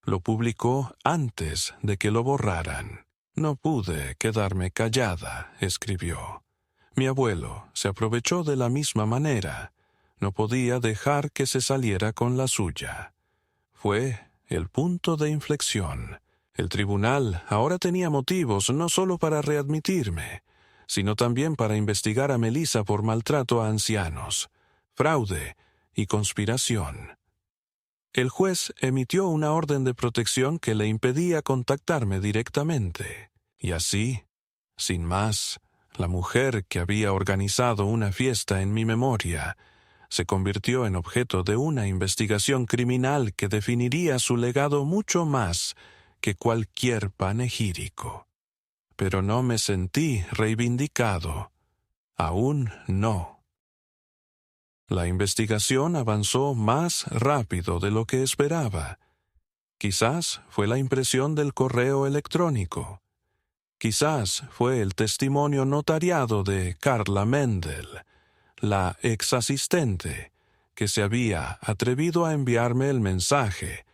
A: lo publicó antes de que lo borraran. «No pude quedarme callada», escribió. «Mi abuelo se aprovechó de la misma manera. No podía dejar que se saliera con la suya». Fue el punto de inflexión. El tribunal ahora tenía motivos no solo para readmitirme, sino también para investigar a Melissa por maltrato a ancianos, fraude y conspiración. El juez emitió una orden de protección que le impedía contactarme directamente. Y así, sin más, la mujer que había organizado una fiesta en mi memoria se convirtió en objeto de una investigación criminal que definiría su legado mucho más que cualquier panegírico. Pero no me sentí reivindicado. Aún no. La investigación avanzó más rápido de lo que esperaba. Quizás fue la impresión del correo electrónico. Quizás fue el testimonio notariado de Carla Mendel, la ex asistente, que se había atrevido a enviarme el mensaje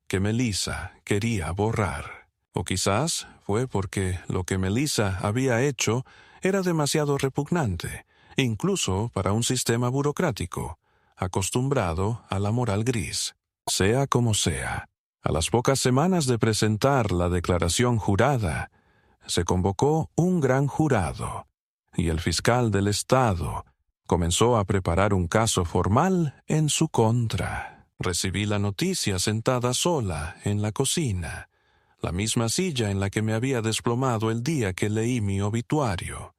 A: que Melissa quería borrar. O quizás fue porque lo que Melissa había hecho era demasiado repugnante, incluso para un sistema burocrático, acostumbrado a la moral gris. Sea como sea, a las pocas semanas de presentar la declaración jurada, se convocó un gran jurado, y el fiscal del estado comenzó a preparar un caso formal en su contra. Recibí la noticia sentada sola en la cocina, la misma silla en la que me había desplomado el día que leí mi obituario.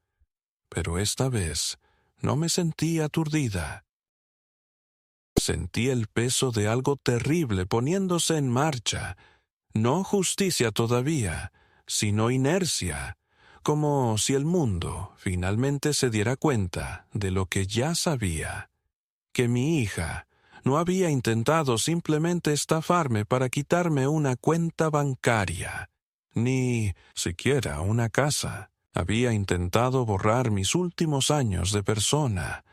A: Pero esta vez no me sentí aturdida. Sentí el peso de algo terrible poniéndose en marcha. No justicia todavía, sino inercia, como si el mundo finalmente se diera cuenta de lo que ya sabía, que mi hija no había intentado simplemente estafarme para quitarme una cuenta bancaria, ni siquiera una casa. Había intentado borrar mis últimos años de persona,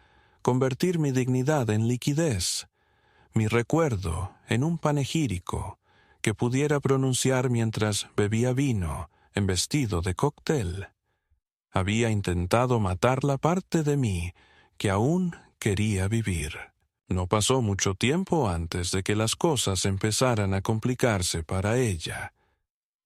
A: convertir mi dignidad en liquidez, mi recuerdo en un panegírico que pudiera pronunciar mientras bebía vino en vestido de cóctel. Había intentado matar la parte de mí que aún quería vivir. No pasó mucho tiempo antes de que las cosas empezaran a complicarse para ella.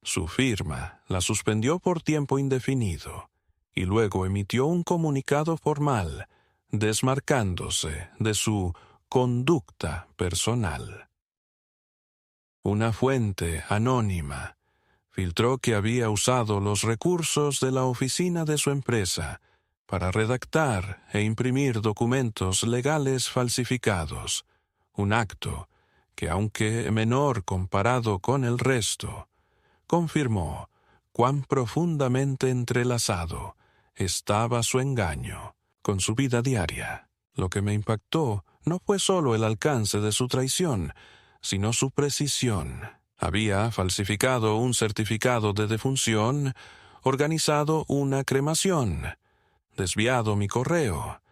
A: Su firma la suspendió por tiempo indefinido y luego emitió un comunicado formal desmarcándose de su conducta personal. Una fuente anónima filtró que había usado los recursos de la oficina de su empresa para redactar e imprimir documentos legales falsificados, un acto que, aunque menor comparado con el resto, confirmó cuán profundamente entrelazado estaba su engaño con su vida diaria. Lo que me impactó no fue solo el alcance de su traición, sino su precisión. Había falsificado un certificado de defunción, organizado una cremación, desviado mi correo,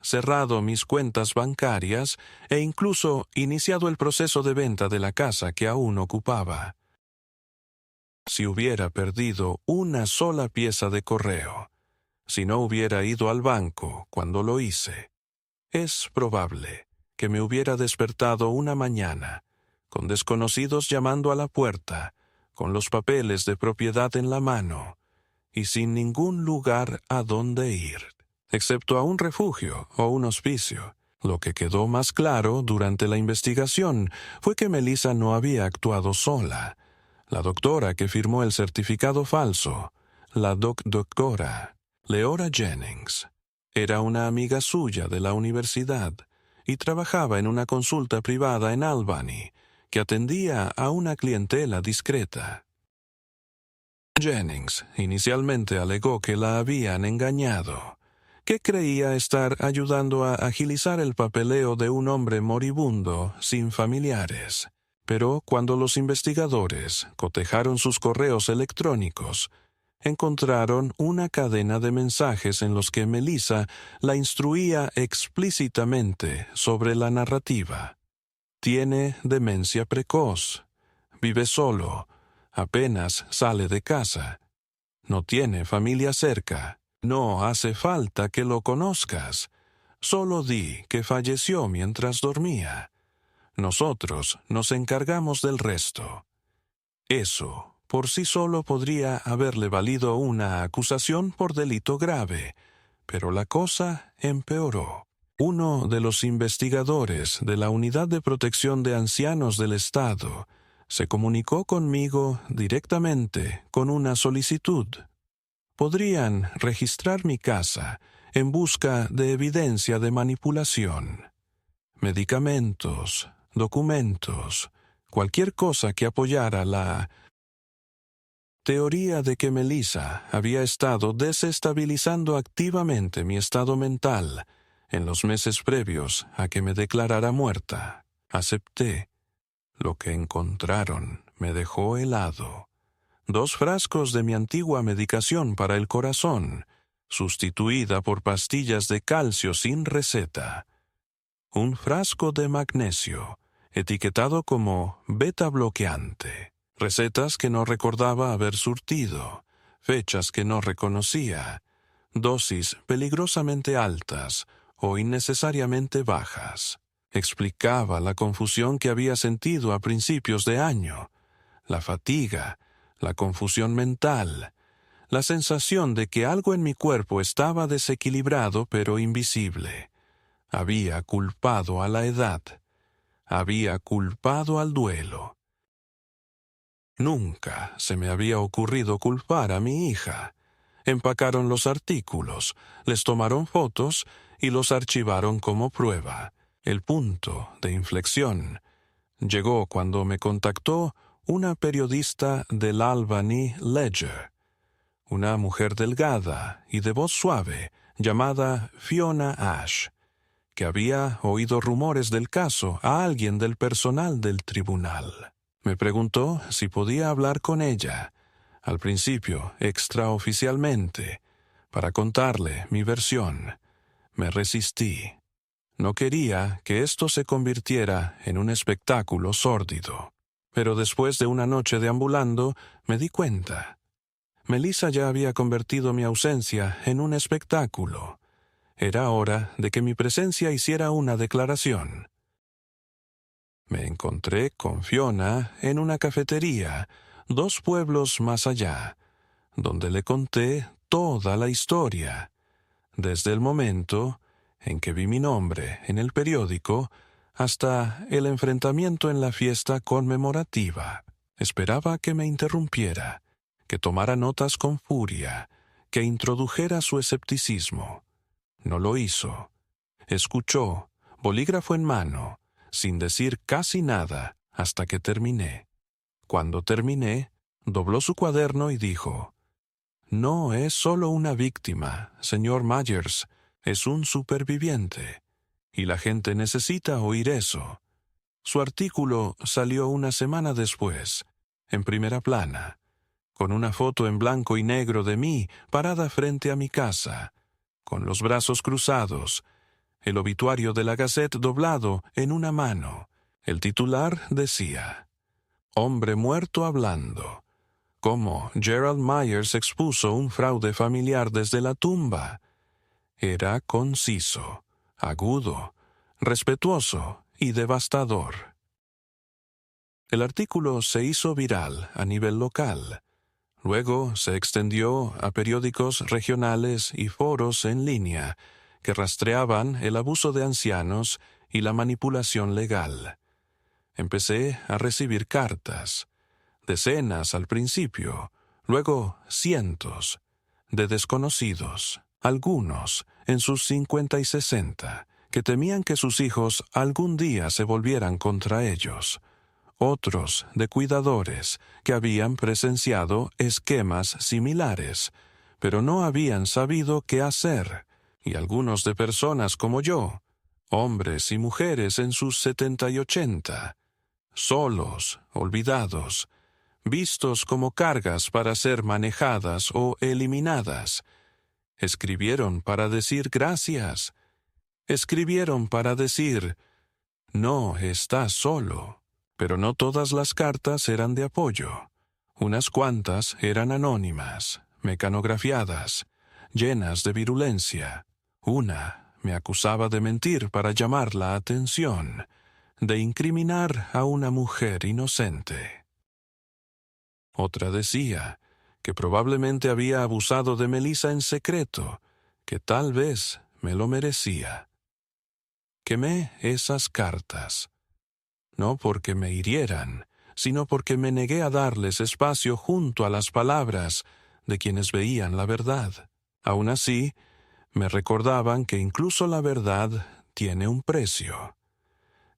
A: cerrado mis cuentas bancarias e incluso iniciado el proceso de venta de la casa que aún ocupaba. Si hubiera perdido una sola pieza de correo, si no hubiera ido al banco cuando lo hice, es probable que me hubiera despertado una mañana con desconocidos llamando a la puerta, con los papeles de propiedad en la mano y sin ningún lugar a donde ir, excepto a un refugio o un hospicio. Lo que quedó más claro durante la investigación fue que Melissa no había actuado sola. La doctora que firmó el certificado falso, la doctora Leora Jennings, era una amiga suya de la universidad y trabajaba en una consulta privada en Albany que atendía a una clientela discreta. Jennings inicialmente alegó que la habían engañado, que creía estar ayudando a agilizar el papeleo de un hombre moribundo sin familiares. Pero cuando los investigadores cotejaron sus correos electrónicos, encontraron una cadena de mensajes en los que Melissa la instruía explícitamente sobre la narrativa. Tiene demencia precoz, vive solo, apenas sale de casa, no tiene familia cerca, no hace falta que lo conozcas, solo di que falleció mientras dormía. Nosotros nos encargamos del resto. Eso por sí solo podría haberle valido una acusación por delito grave, pero la cosa empeoró. Uno de los investigadores de la Unidad de Protección de Ancianos del Estado se comunicó conmigo directamente con una solicitud. Podrían registrar mi casa en busca de evidencia de manipulación. Medicamentos, documentos, cualquier cosa que apoyara la teoría de que Melissa había estado desestabilizando activamente mi estado mental en los meses previos a que me declarara muerta. Acepté. Lo que encontraron me dejó helado. 2 frascos de mi antigua medicación para el corazón, sustituida por pastillas de calcio sin receta. Un frasco de magnesio, etiquetado como beta bloqueante. Recetas que no recordaba haber surtido, fechas que no reconocía, dosis peligrosamente altas o innecesariamente bajas. Explicaba la confusión que había sentido a principios de año, la fatiga, la confusión mental, la sensación de que algo en mi cuerpo estaba desequilibrado pero invisible. Había culpado a la edad, había culpado al duelo. Nunca se me había ocurrido culpar a mi hija. Empacaron los artículos, les tomaron fotos y los archivaron como prueba. El punto de inflexión llegó cuando me contactó una periodista del Albany Ledger, una mujer delgada y de voz suave llamada Fiona Ash, que había oído rumores del caso a alguien del personal del tribunal. Me preguntó si podía hablar con ella, al principio extraoficialmente, para contarle mi versión. Me resistí. No quería que esto se convirtiera en un espectáculo sórdido. Pero después de una noche deambulando, me di cuenta. Melissa ya había convertido mi ausencia en un espectáculo. Era hora de que mi presencia hiciera una declaración. Me encontré con Fiona en una cafetería, 2 pueblos más allá, donde le conté toda la historia, desde el momento en que vi mi nombre en el periódico hasta el enfrentamiento en la fiesta conmemorativa. Esperaba que me interrumpiera, que tomara notas con furia, que introdujera su escepticismo. No lo hizo. Escuchó, bolígrafo en mano, sin decir casi nada, hasta que terminé. Cuando terminé, dobló su cuaderno y dijo: «No es solo una víctima, señor Myers, es un superviviente. Y la gente necesita oír eso». Su artículo salió una semana después, en primera plana, con una foto en blanco y negro de mí parada frente a mi casa, con los brazos cruzados, el obituario de la Gazette doblado en una mano. El titular decía: «Hombre muerto hablando. Cómo Gerald Myers expuso un fraude familiar desde la tumba». Era conciso, agudo, respetuoso y devastador. El artículo se hizo viral a nivel local. Luego se extendió a periódicos regionales y foros en línea que rastreaban el abuso de ancianos y la manipulación legal. Empecé a recibir cartas, decenas al principio, luego cientos, de desconocidos, algunos en sus 50 y 60, que temían que sus hijos algún día se volvieran contra ellos. Otros de cuidadores que habían presenciado esquemas similares, pero no habían sabido qué hacer, y algunos de personas como yo, hombres y mujeres en sus 70 y 80, solos, olvidados, vistos como cargas para ser manejadas o eliminadas. Escribieron para decir gracias. Escribieron para decir: «No estás solo». Pero no todas las cartas eran de apoyo. Unas cuantas eran anónimas, mecanografiadas, llenas de virulencia. Una me acusaba de mentir para llamar la atención, de incriminar a una mujer inocente. Otra decía que probablemente había abusado de Melissa en secreto, que tal vez me lo merecía. Quemé esas cartas. No porque me hirieran, sino porque me negué a darles espacio junto a las palabras de quienes veían la verdad. Aún así, me recordaban que incluso la verdad tiene un precio.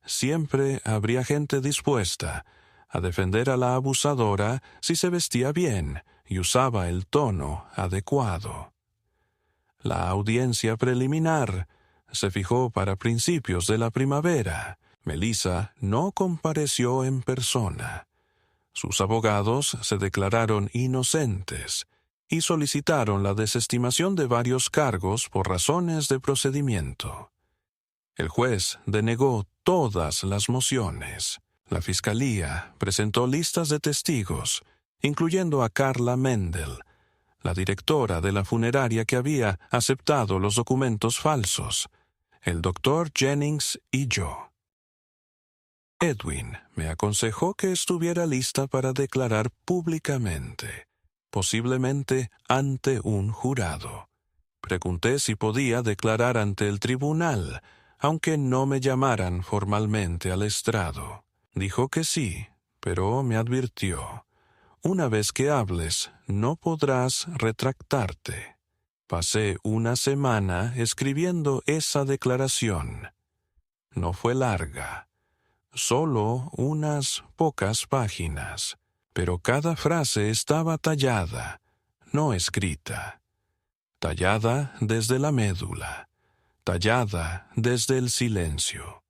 A: Siempre habría gente dispuesta a defender a la abusadora si se vestía bien y usaba el tono adecuado. La audiencia preliminar se fijó para principios de la primavera. Melissa no compareció en persona. Sus abogados se declararon inocentes y solicitaron la desestimación de varios cargos por razones de procedimiento. El juez denegó todas las mociones. La fiscalía presentó listas de testigos, incluyendo a Carla Mendel, la directora de la funeraria que había aceptado los documentos falsos, el doctor Jennings y yo. Edwin me aconsejó que estuviera lista para declarar públicamente, posiblemente ante un jurado. Pregunté si podía declarar ante el tribunal, aunque no me llamaran formalmente al estrado. Dijo que sí, pero me advirtió: «Una vez que hables, no podrás retractarte». Pasé una semana escribiendo esa declaración. No fue larga. Solo unas pocas páginas, pero cada frase estaba tallada, no escrita. Tallada desde la médula, tallada desde el silencio.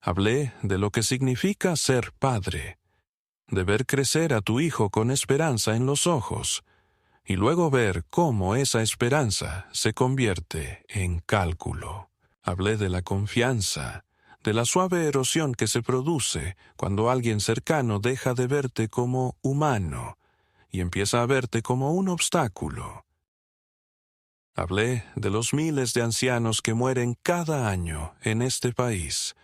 A: Hablé de lo que significa ser padre, de ver crecer a tu hijo con esperanza en los ojos, y luego ver cómo esa esperanza se convierte en cálculo. Hablé de la confianza, de la suave erosión que se produce cuando alguien cercano deja de verte como humano y empieza a verte como un obstáculo. Hablé de los miles de ancianos que mueren cada año en este país,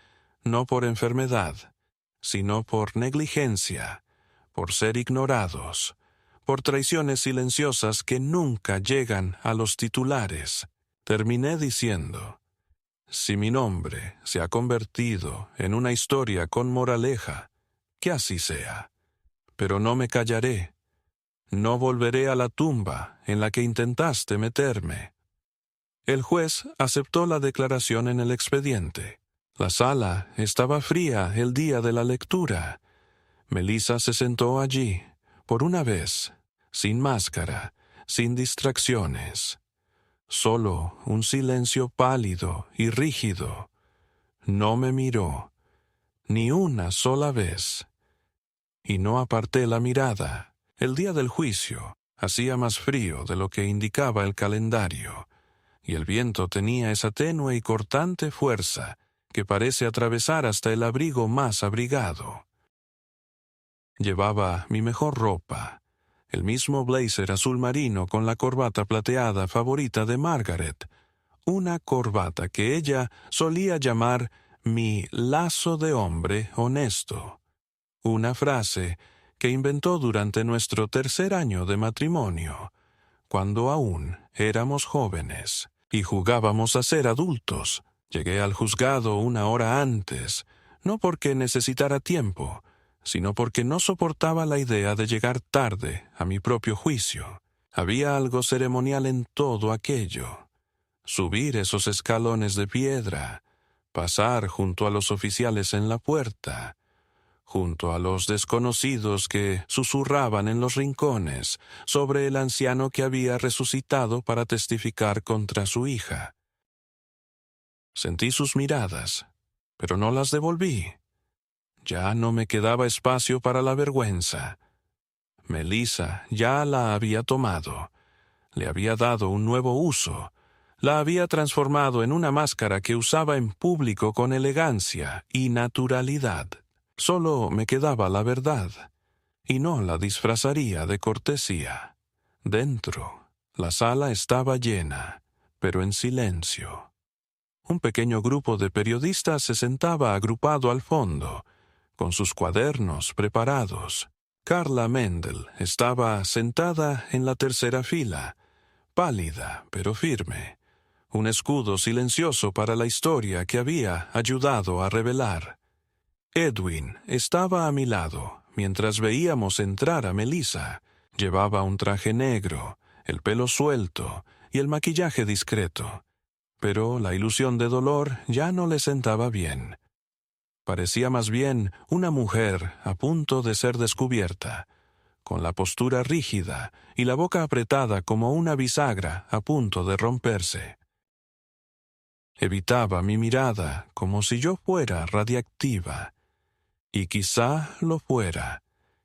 A: no por enfermedad, sino por negligencia, por ser ignorados, por traiciones silenciosas que nunca llegan a los titulares. Terminé diciendo: Si mi nombre se ha convertido en una historia con moraleja, que así sea. Pero no me callaré. No volveré a la tumba en la que intentaste meterme. El juez aceptó la declaración en el expediente. La sala estaba fría el día de la lectura. Melissa se sentó allí, por una vez, sin máscara, sin distracciones. Solo un silencio pálido y rígido. No me miró, ni una sola vez. Y no aparté la mirada. El día del juicio hacía más frío de lo que indicaba el calendario, y el viento tenía esa tenue y cortante fuerza que parece atravesar hasta el abrigo más abrigado. Llevaba mi mejor ropa, el mismo blazer azul marino con la corbata plateada favorita de Margaret, una corbata que ella solía llamar mi lazo de hombre honesto, una frase que inventó durante nuestro 3er año de matrimonio, cuando aún éramos jóvenes y jugábamos a ser adultos. Llegué al juzgado 1 hora antes, no porque necesitara tiempo, sino porque no soportaba la idea de llegar tarde a mi propio juicio. Había algo ceremonial en todo aquello. Subir esos escalones de piedra, pasar junto a los oficiales en la puerta, junto a los desconocidos que susurraban en los rincones sobre el anciano que había resucitado para testificar contra su hija. Sentí sus miradas, pero no las devolví. Ya no me quedaba espacio para la vergüenza. Melissa ya la había tomado. Le había dado un nuevo uso. La había transformado en una máscara que usaba en público con elegancia y naturalidad. Solo me quedaba la verdad, y no la disfrazaría de cortesía. Dentro, la sala estaba llena, pero en silencio. Un pequeño grupo de periodistas se sentaba agrupado al fondo, con sus cuadernos preparados. Carla Mendel estaba sentada en la tercera fila, pálida pero firme, un escudo silencioso para la historia que había ayudado a revelar. Edwin estaba a mi lado mientras veíamos entrar a Melissa. Llevaba un traje negro, el pelo suelto y el maquillaje discreto, pero la ilusión de dolor ya no le sentaba bien. Parecía más bien una mujer a punto de ser descubierta, con la postura rígida y la boca apretada como una bisagra a punto de romperse. Evitaba mi mirada como si yo fuera radiactiva. Y quizá lo fuera,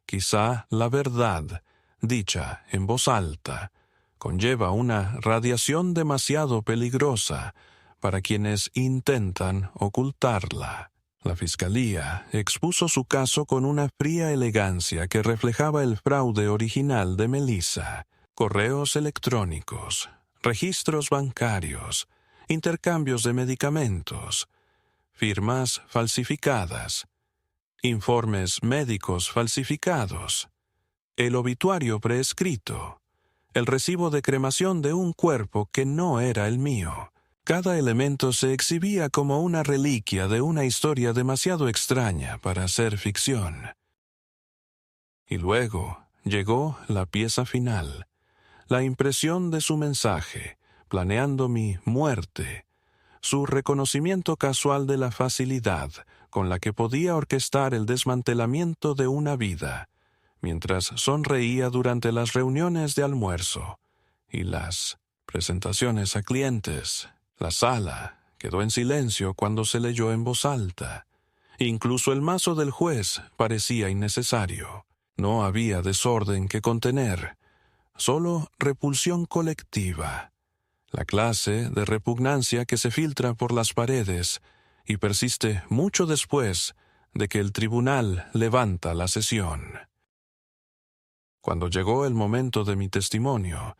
A: quizá la verdad, dicha en voz alta, conlleva una radiación demasiado peligrosa para quienes intentan ocultarla. La fiscalía expuso su caso con una fría elegancia que reflejaba el fraude original de Melissa: correos electrónicos, registros bancarios, intercambios de medicamentos, firmas falsificadas, informes médicos falsificados, el obituario preescrito, el recibo de cremación de un cuerpo que no era el mío. Cada elemento se exhibía como una reliquia de una historia demasiado extraña para ser ficción. Y luego llegó la pieza final, la impresión de su mensaje, planeando mi muerte, su reconocimiento casual de la facilidad con la que podía orquestar el desmantelamiento de una vida, mientras sonreía durante las reuniones de almuerzo y las presentaciones a clientes. La sala quedó en silencio cuando se leyó en voz alta. Incluso el mazo del juez parecía innecesario. No había desorden que contener, solo repulsión colectiva, la clase de repugnancia que se filtra por las paredes y persiste mucho después de que el tribunal levanta la sesión. Cuando llegó el momento de mi testimonio,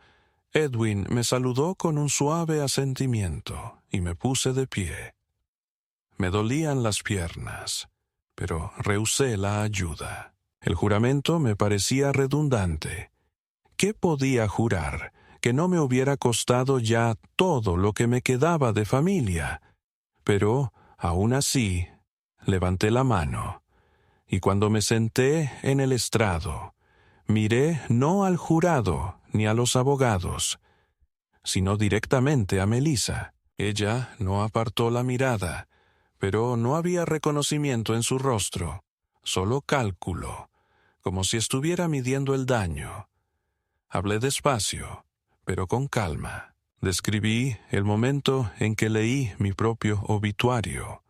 A: Edwin me saludó con un suave asentimiento y me puse de pie. Me dolían las piernas, pero rehusé la ayuda. El juramento me parecía redundante. ¿Qué podía jurar que no me hubiera costado ya todo lo que me quedaba de familia? Pero, aún así, levanté la mano, y cuando me senté en el estrado, miré no al jurado ni a los abogados, sino directamente a Melissa. Ella no apartó la mirada, pero no había reconocimiento en su rostro, solo cálculo, como si estuviera midiendo el daño. Hablé despacio, pero con calma. Describí el momento en que leí mi propio obituario,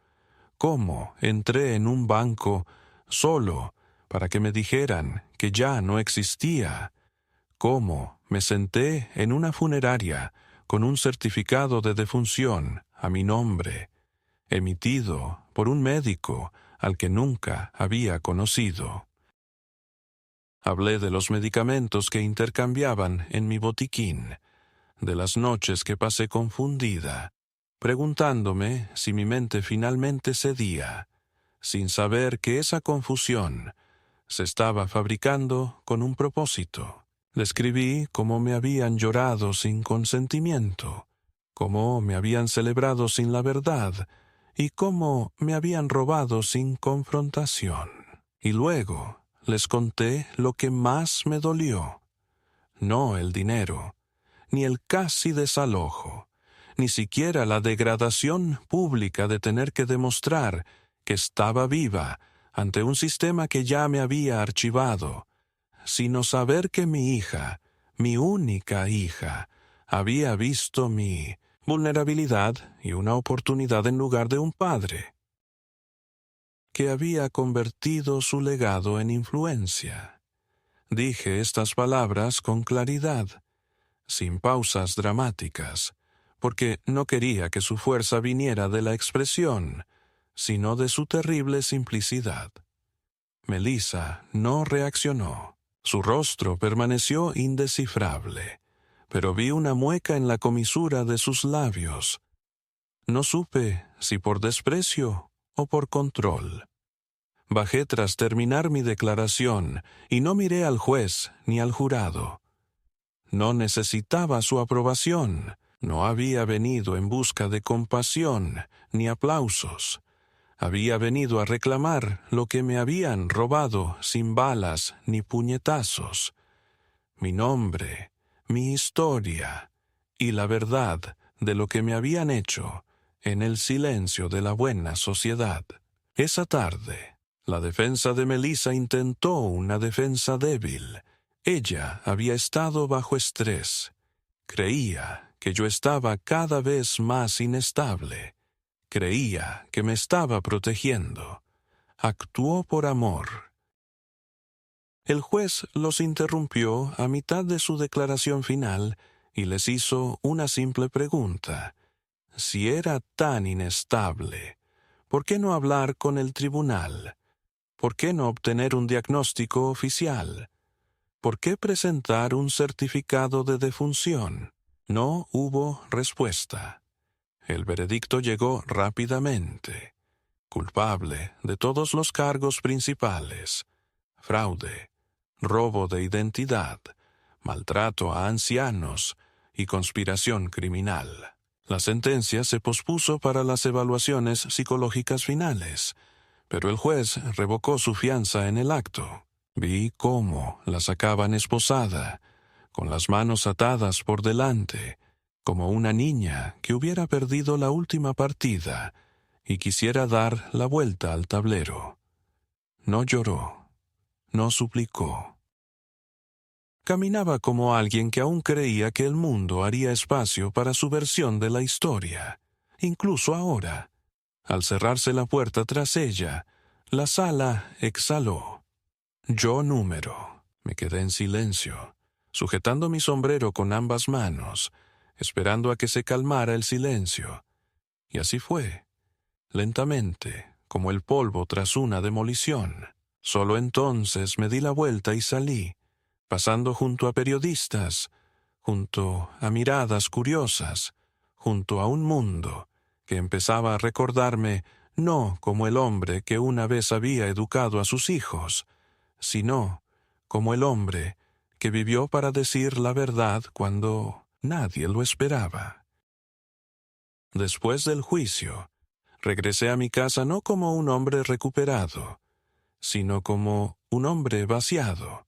A: cómo entré en un banco solo para que me dijeran que ya no existía, cómo me senté en una funeraria con un certificado de defunción a mi nombre, emitido por un médico al que nunca había conocido. Hablé de los medicamentos que intercambiaban en mi botiquín, de las noches que pasé confundida, preguntándome si mi mente finalmente cedía, sin saber que esa confusión se estaba fabricando con un propósito. Describí cómo me habían llorado sin consentimiento, cómo me habían celebrado sin la verdad y cómo me habían robado sin confrontación. Y luego les conté lo que más me dolió, no el dinero, ni el casi desalojo, ni siquiera la degradación pública de tener que demostrar que estaba viva ante un sistema que ya me había archivado, sino saber que mi hija, mi única hija, había visto mi vulnerabilidad y una oportunidad en lugar de un padre, que había convertido su legado en influencia. Dije estas palabras con claridad, sin pausas dramáticas, porque no quería que su fuerza viniera de la expresión, sino de su terrible simplicidad. Melissa no reaccionó. Su rostro permaneció indescifrable, pero vi una mueca en la comisura de sus labios. No supe si por desprecio o por control. Bajé tras terminar mi declaración y no miré al juez ni al jurado. No necesitaba su aprobación. No había venido en busca de compasión ni aplausos. Había venido a reclamar lo que me habían robado sin balas ni puñetazos. Mi nombre, mi historia y la verdad de lo que me habían hecho en el silencio de la buena sociedad. Esa tarde, la defensa de Melissa intentó una defensa débil. Ella había estado bajo estrés. Creía que yo estaba cada vez más inestable. Creía que me estaba protegiendo. Actuó por amor. El juez los interrumpió a mitad de su declaración final y les hizo una simple pregunta. Si era tan inestable, ¿por qué no hablar con el tribunal? ¿Por qué no obtener un diagnóstico oficial? ¿Por qué presentar un certificado de defunción? No hubo respuesta. El veredicto llegó rápidamente. Culpable de todos los cargos principales: fraude, robo de identidad, maltrato a ancianos y conspiración criminal. La sentencia se pospuso para las evaluaciones psicológicas finales, pero el juez revocó su fianza en el acto. Vi cómo la sacaban esposada, con las manos atadas por delante, como una niña que hubiera perdido la última partida y quisiera dar la vuelta al tablero. No lloró, no suplicó. Caminaba como alguien que aún creía que el mundo haría espacio para su versión de la historia. Incluso ahora, al cerrarse la puerta tras ella, la sala exhaló. Yo número. Me quedé en silencio, sujetando mi sombrero con ambas manos, esperando a que se calmara el silencio. Y así fue, lentamente, como el polvo tras una demolición. Solo entonces me di la vuelta y salí, pasando junto a periodistas, junto a miradas curiosas, junto a un mundo que empezaba a recordarme no como el hombre que una vez había educado a sus hijos, sino como el hombre que vivió para decir la verdad cuando nadie lo esperaba. Después del juicio, Regresé a mi casa no como un hombre recuperado, sino como un hombre vaciado.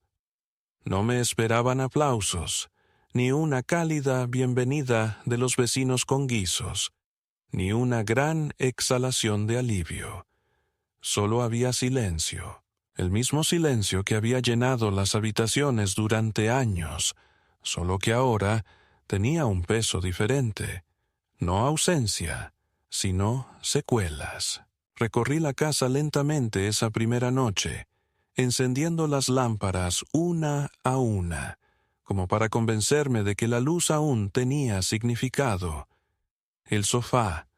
A: No me esperaban aplausos, ni una cálida bienvenida de los vecinos con guisos, ni una gran exhalación de alivio. Solo había silencio, el mismo silencio que había llenado las habitaciones durante años, solo que ahora tenía un peso diferente. No ausencia, sino secuelas. Recorrí la casa lentamente esa primera noche, encendiendo las lámparas una a una, como para convencerme de que la luz aún tenía significado. El sofá,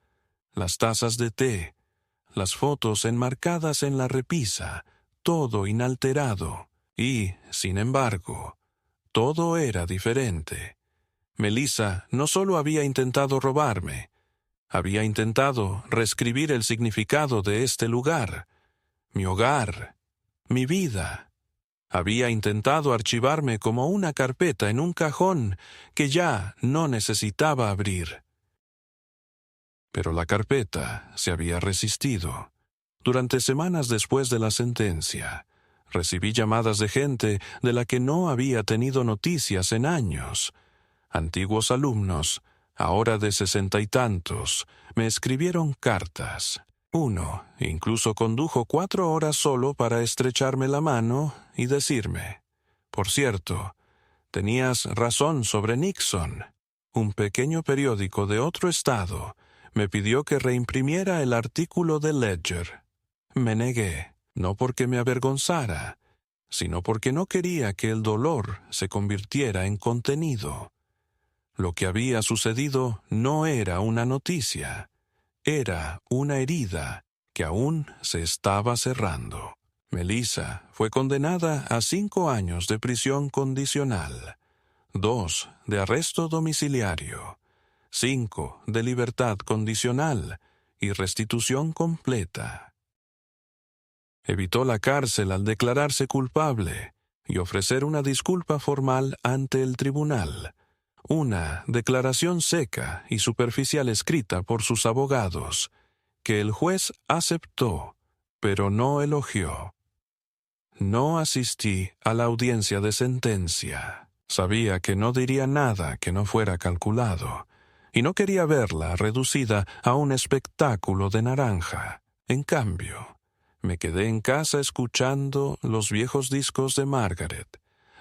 A: las tazas de té, las fotos enmarcadas en la repisa, todo inalterado. Y, sin embargo, todo era diferente. Melissa no solo había intentado robarme, había intentado reescribir el significado de este lugar, mi hogar, mi vida. Había intentado archivarme como una carpeta en un cajón que ya no necesitaba abrir. Pero la carpeta se había resistido. Durante semanas después de la sentencia, recibí llamadas de gente de la que no había tenido noticias en años. Antiguos alumnos, ahora de 60 y tantos, me escribieron cartas. Uno incluso condujo 4 horas solo para estrecharme la mano y decirme: «Por cierto, tenías razón sobre Nixon». Un pequeño periódico de otro estado me pidió que reimprimiera el artículo de Ledger. Me negué, no porque me avergonzara, sino porque no quería que el dolor se convirtiera en contenido. Lo que había sucedido no era una noticia, era una herida que aún se estaba cerrando. Melissa fue condenada a 5 años de prisión condicional, 2 de arresto domiciliario, 5 de libertad condicional y restitución completa. Evitó la cárcel al declararse culpable y ofrecer una disculpa formal ante el tribunal, una declaración seca y superficial escrita por sus abogados, que el juez aceptó, pero no elogió. No asistí a la audiencia de sentencia. Sabía que no diría nada que no fuera calculado, y no quería verla reducida a un espectáculo de naranja. En cambio, me quedé en casa escuchando los viejos discos de Margaret,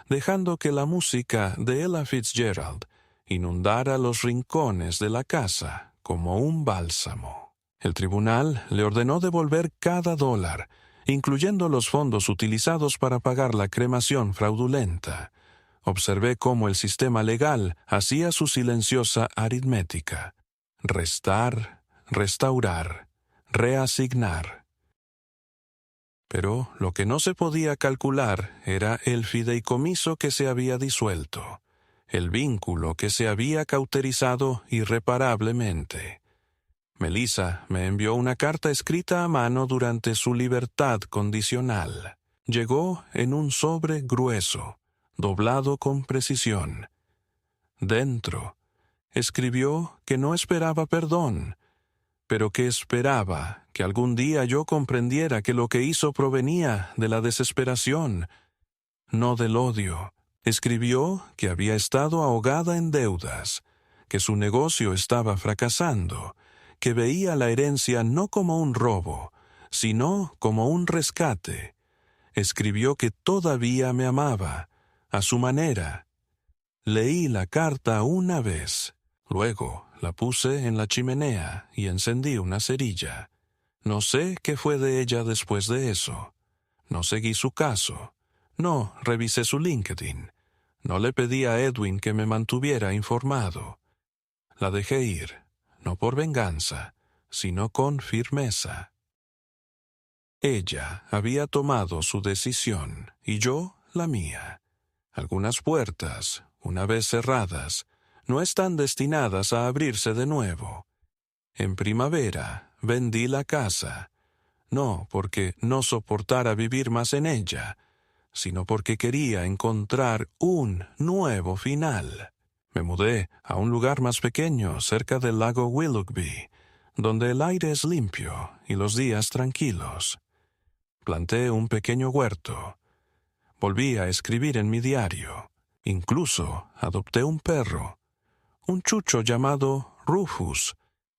A: dejando que la música de Ella Fitzgerald inundara los rincones de la casa como un bálsamo. El tribunal le ordenó devolver cada $1, incluyendo los fondos utilizados para pagar la cremación fraudulenta. Observé cómo el sistema legal hacía su silenciosa aritmética: restar, restaurar, reasignar. Pero lo que no se podía calcular era el fideicomiso que se había disuelto, el vínculo que se había cauterizado irreparablemente. Melissa me envió una carta escrita a mano durante su libertad condicional. Llegó en un sobre grueso, doblado con precisión. Dentro, escribió que no esperaba perdón, pero que esperaba que algún día yo comprendiera que lo que hizo provenía de la desesperación, no del odio. Escribió que había estado ahogada en deudas, que su negocio estaba fracasando, que veía la herencia no como un robo, sino como un rescate. Escribió que todavía me amaba, a su manera. Leí la carta una vez. Luego la puse en la chimenea y encendí una cerilla. No sé qué fue de ella después de eso. No seguí su caso. No revisé su LinkedIn. No le pedí a Edwin que me mantuviera informado. La dejé ir, no por venganza, sino con firmeza. Ella había tomado su decisión y yo la mía. Algunas puertas, una vez cerradas, no están destinadas a abrirse de nuevo. En primavera vendí la casa, no porque no soportara vivir más en ella, sino porque quería encontrar un nuevo final. Me mudé a un lugar más pequeño cerca del lago Willoughby, donde el aire es limpio y los días tranquilos. Planté un pequeño huerto. Volví a escribir en mi diario. Incluso adopté un perro, un chucho llamado Rufus,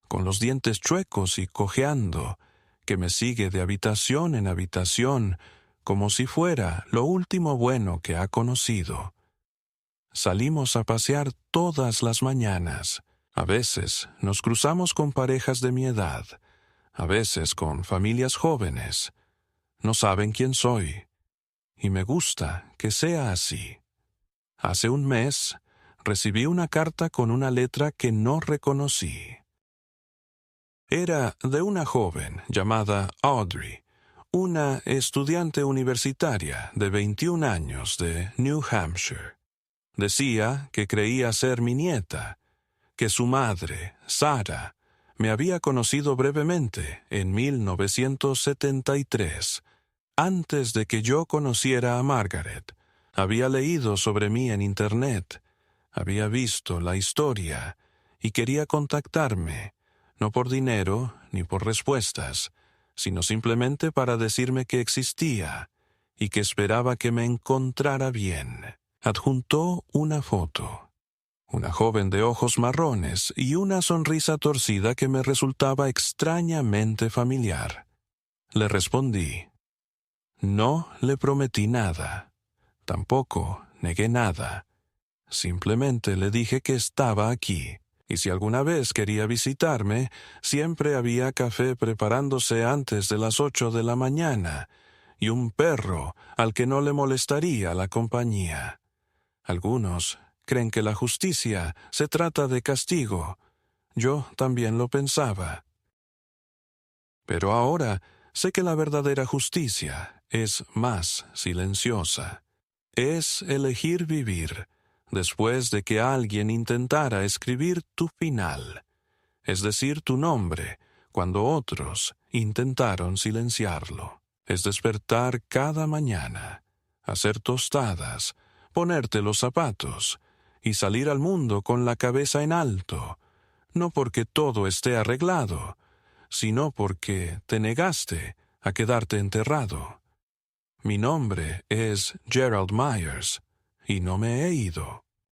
A: con los dientes chuecos y cojeando, que me sigue de habitación en habitación, como si fuera lo último bueno que ha conocido. Salimos a pasear todas las mañanas. A veces nos cruzamos con parejas de mi edad, a veces con familias jóvenes. No saben quién soy, y me gusta que sea así. Hace un mes recibí una carta con una letra que no reconocí. Era de una joven llamada Audrey, una estudiante universitaria de 21 años de New Hampshire. Decía que creía ser mi nieta, que su madre, Sarah, me había conocido brevemente en 1973, antes de que yo conociera a Margaret. Había leído sobre mí en Internet, había visto la historia y quería contactarme, no por dinero ni por respuestas, sino simplemente para decirme que existía y que esperaba que me encontrara bien. Adjuntó una foto. Una joven de ojos marrones y una sonrisa torcida que me resultaba extrañamente familiar. Le respondí. No le prometí nada. Tampoco negué nada. Simplemente le dije que estaba aquí, y si alguna vez quería visitarme, siempre había café preparándose antes de las 8 de la mañana, y un perro al que no le molestaría la compañía. Algunos creen que la justicia se trata de castigo. Yo también lo pensaba. Pero ahora sé que la verdadera justicia es más silenciosa. Es elegir vivir después de que alguien intentara escribir tu final, es decir, tu nombre, cuando otros intentaron silenciarlo. Es despertar cada mañana, hacer tostadas, ponerte los zapatos y salir al mundo con la cabeza en alto, no porque todo esté arreglado, sino porque te negaste a quedarte enterrado. Mi nombre es Gerald Myers y no me he ido.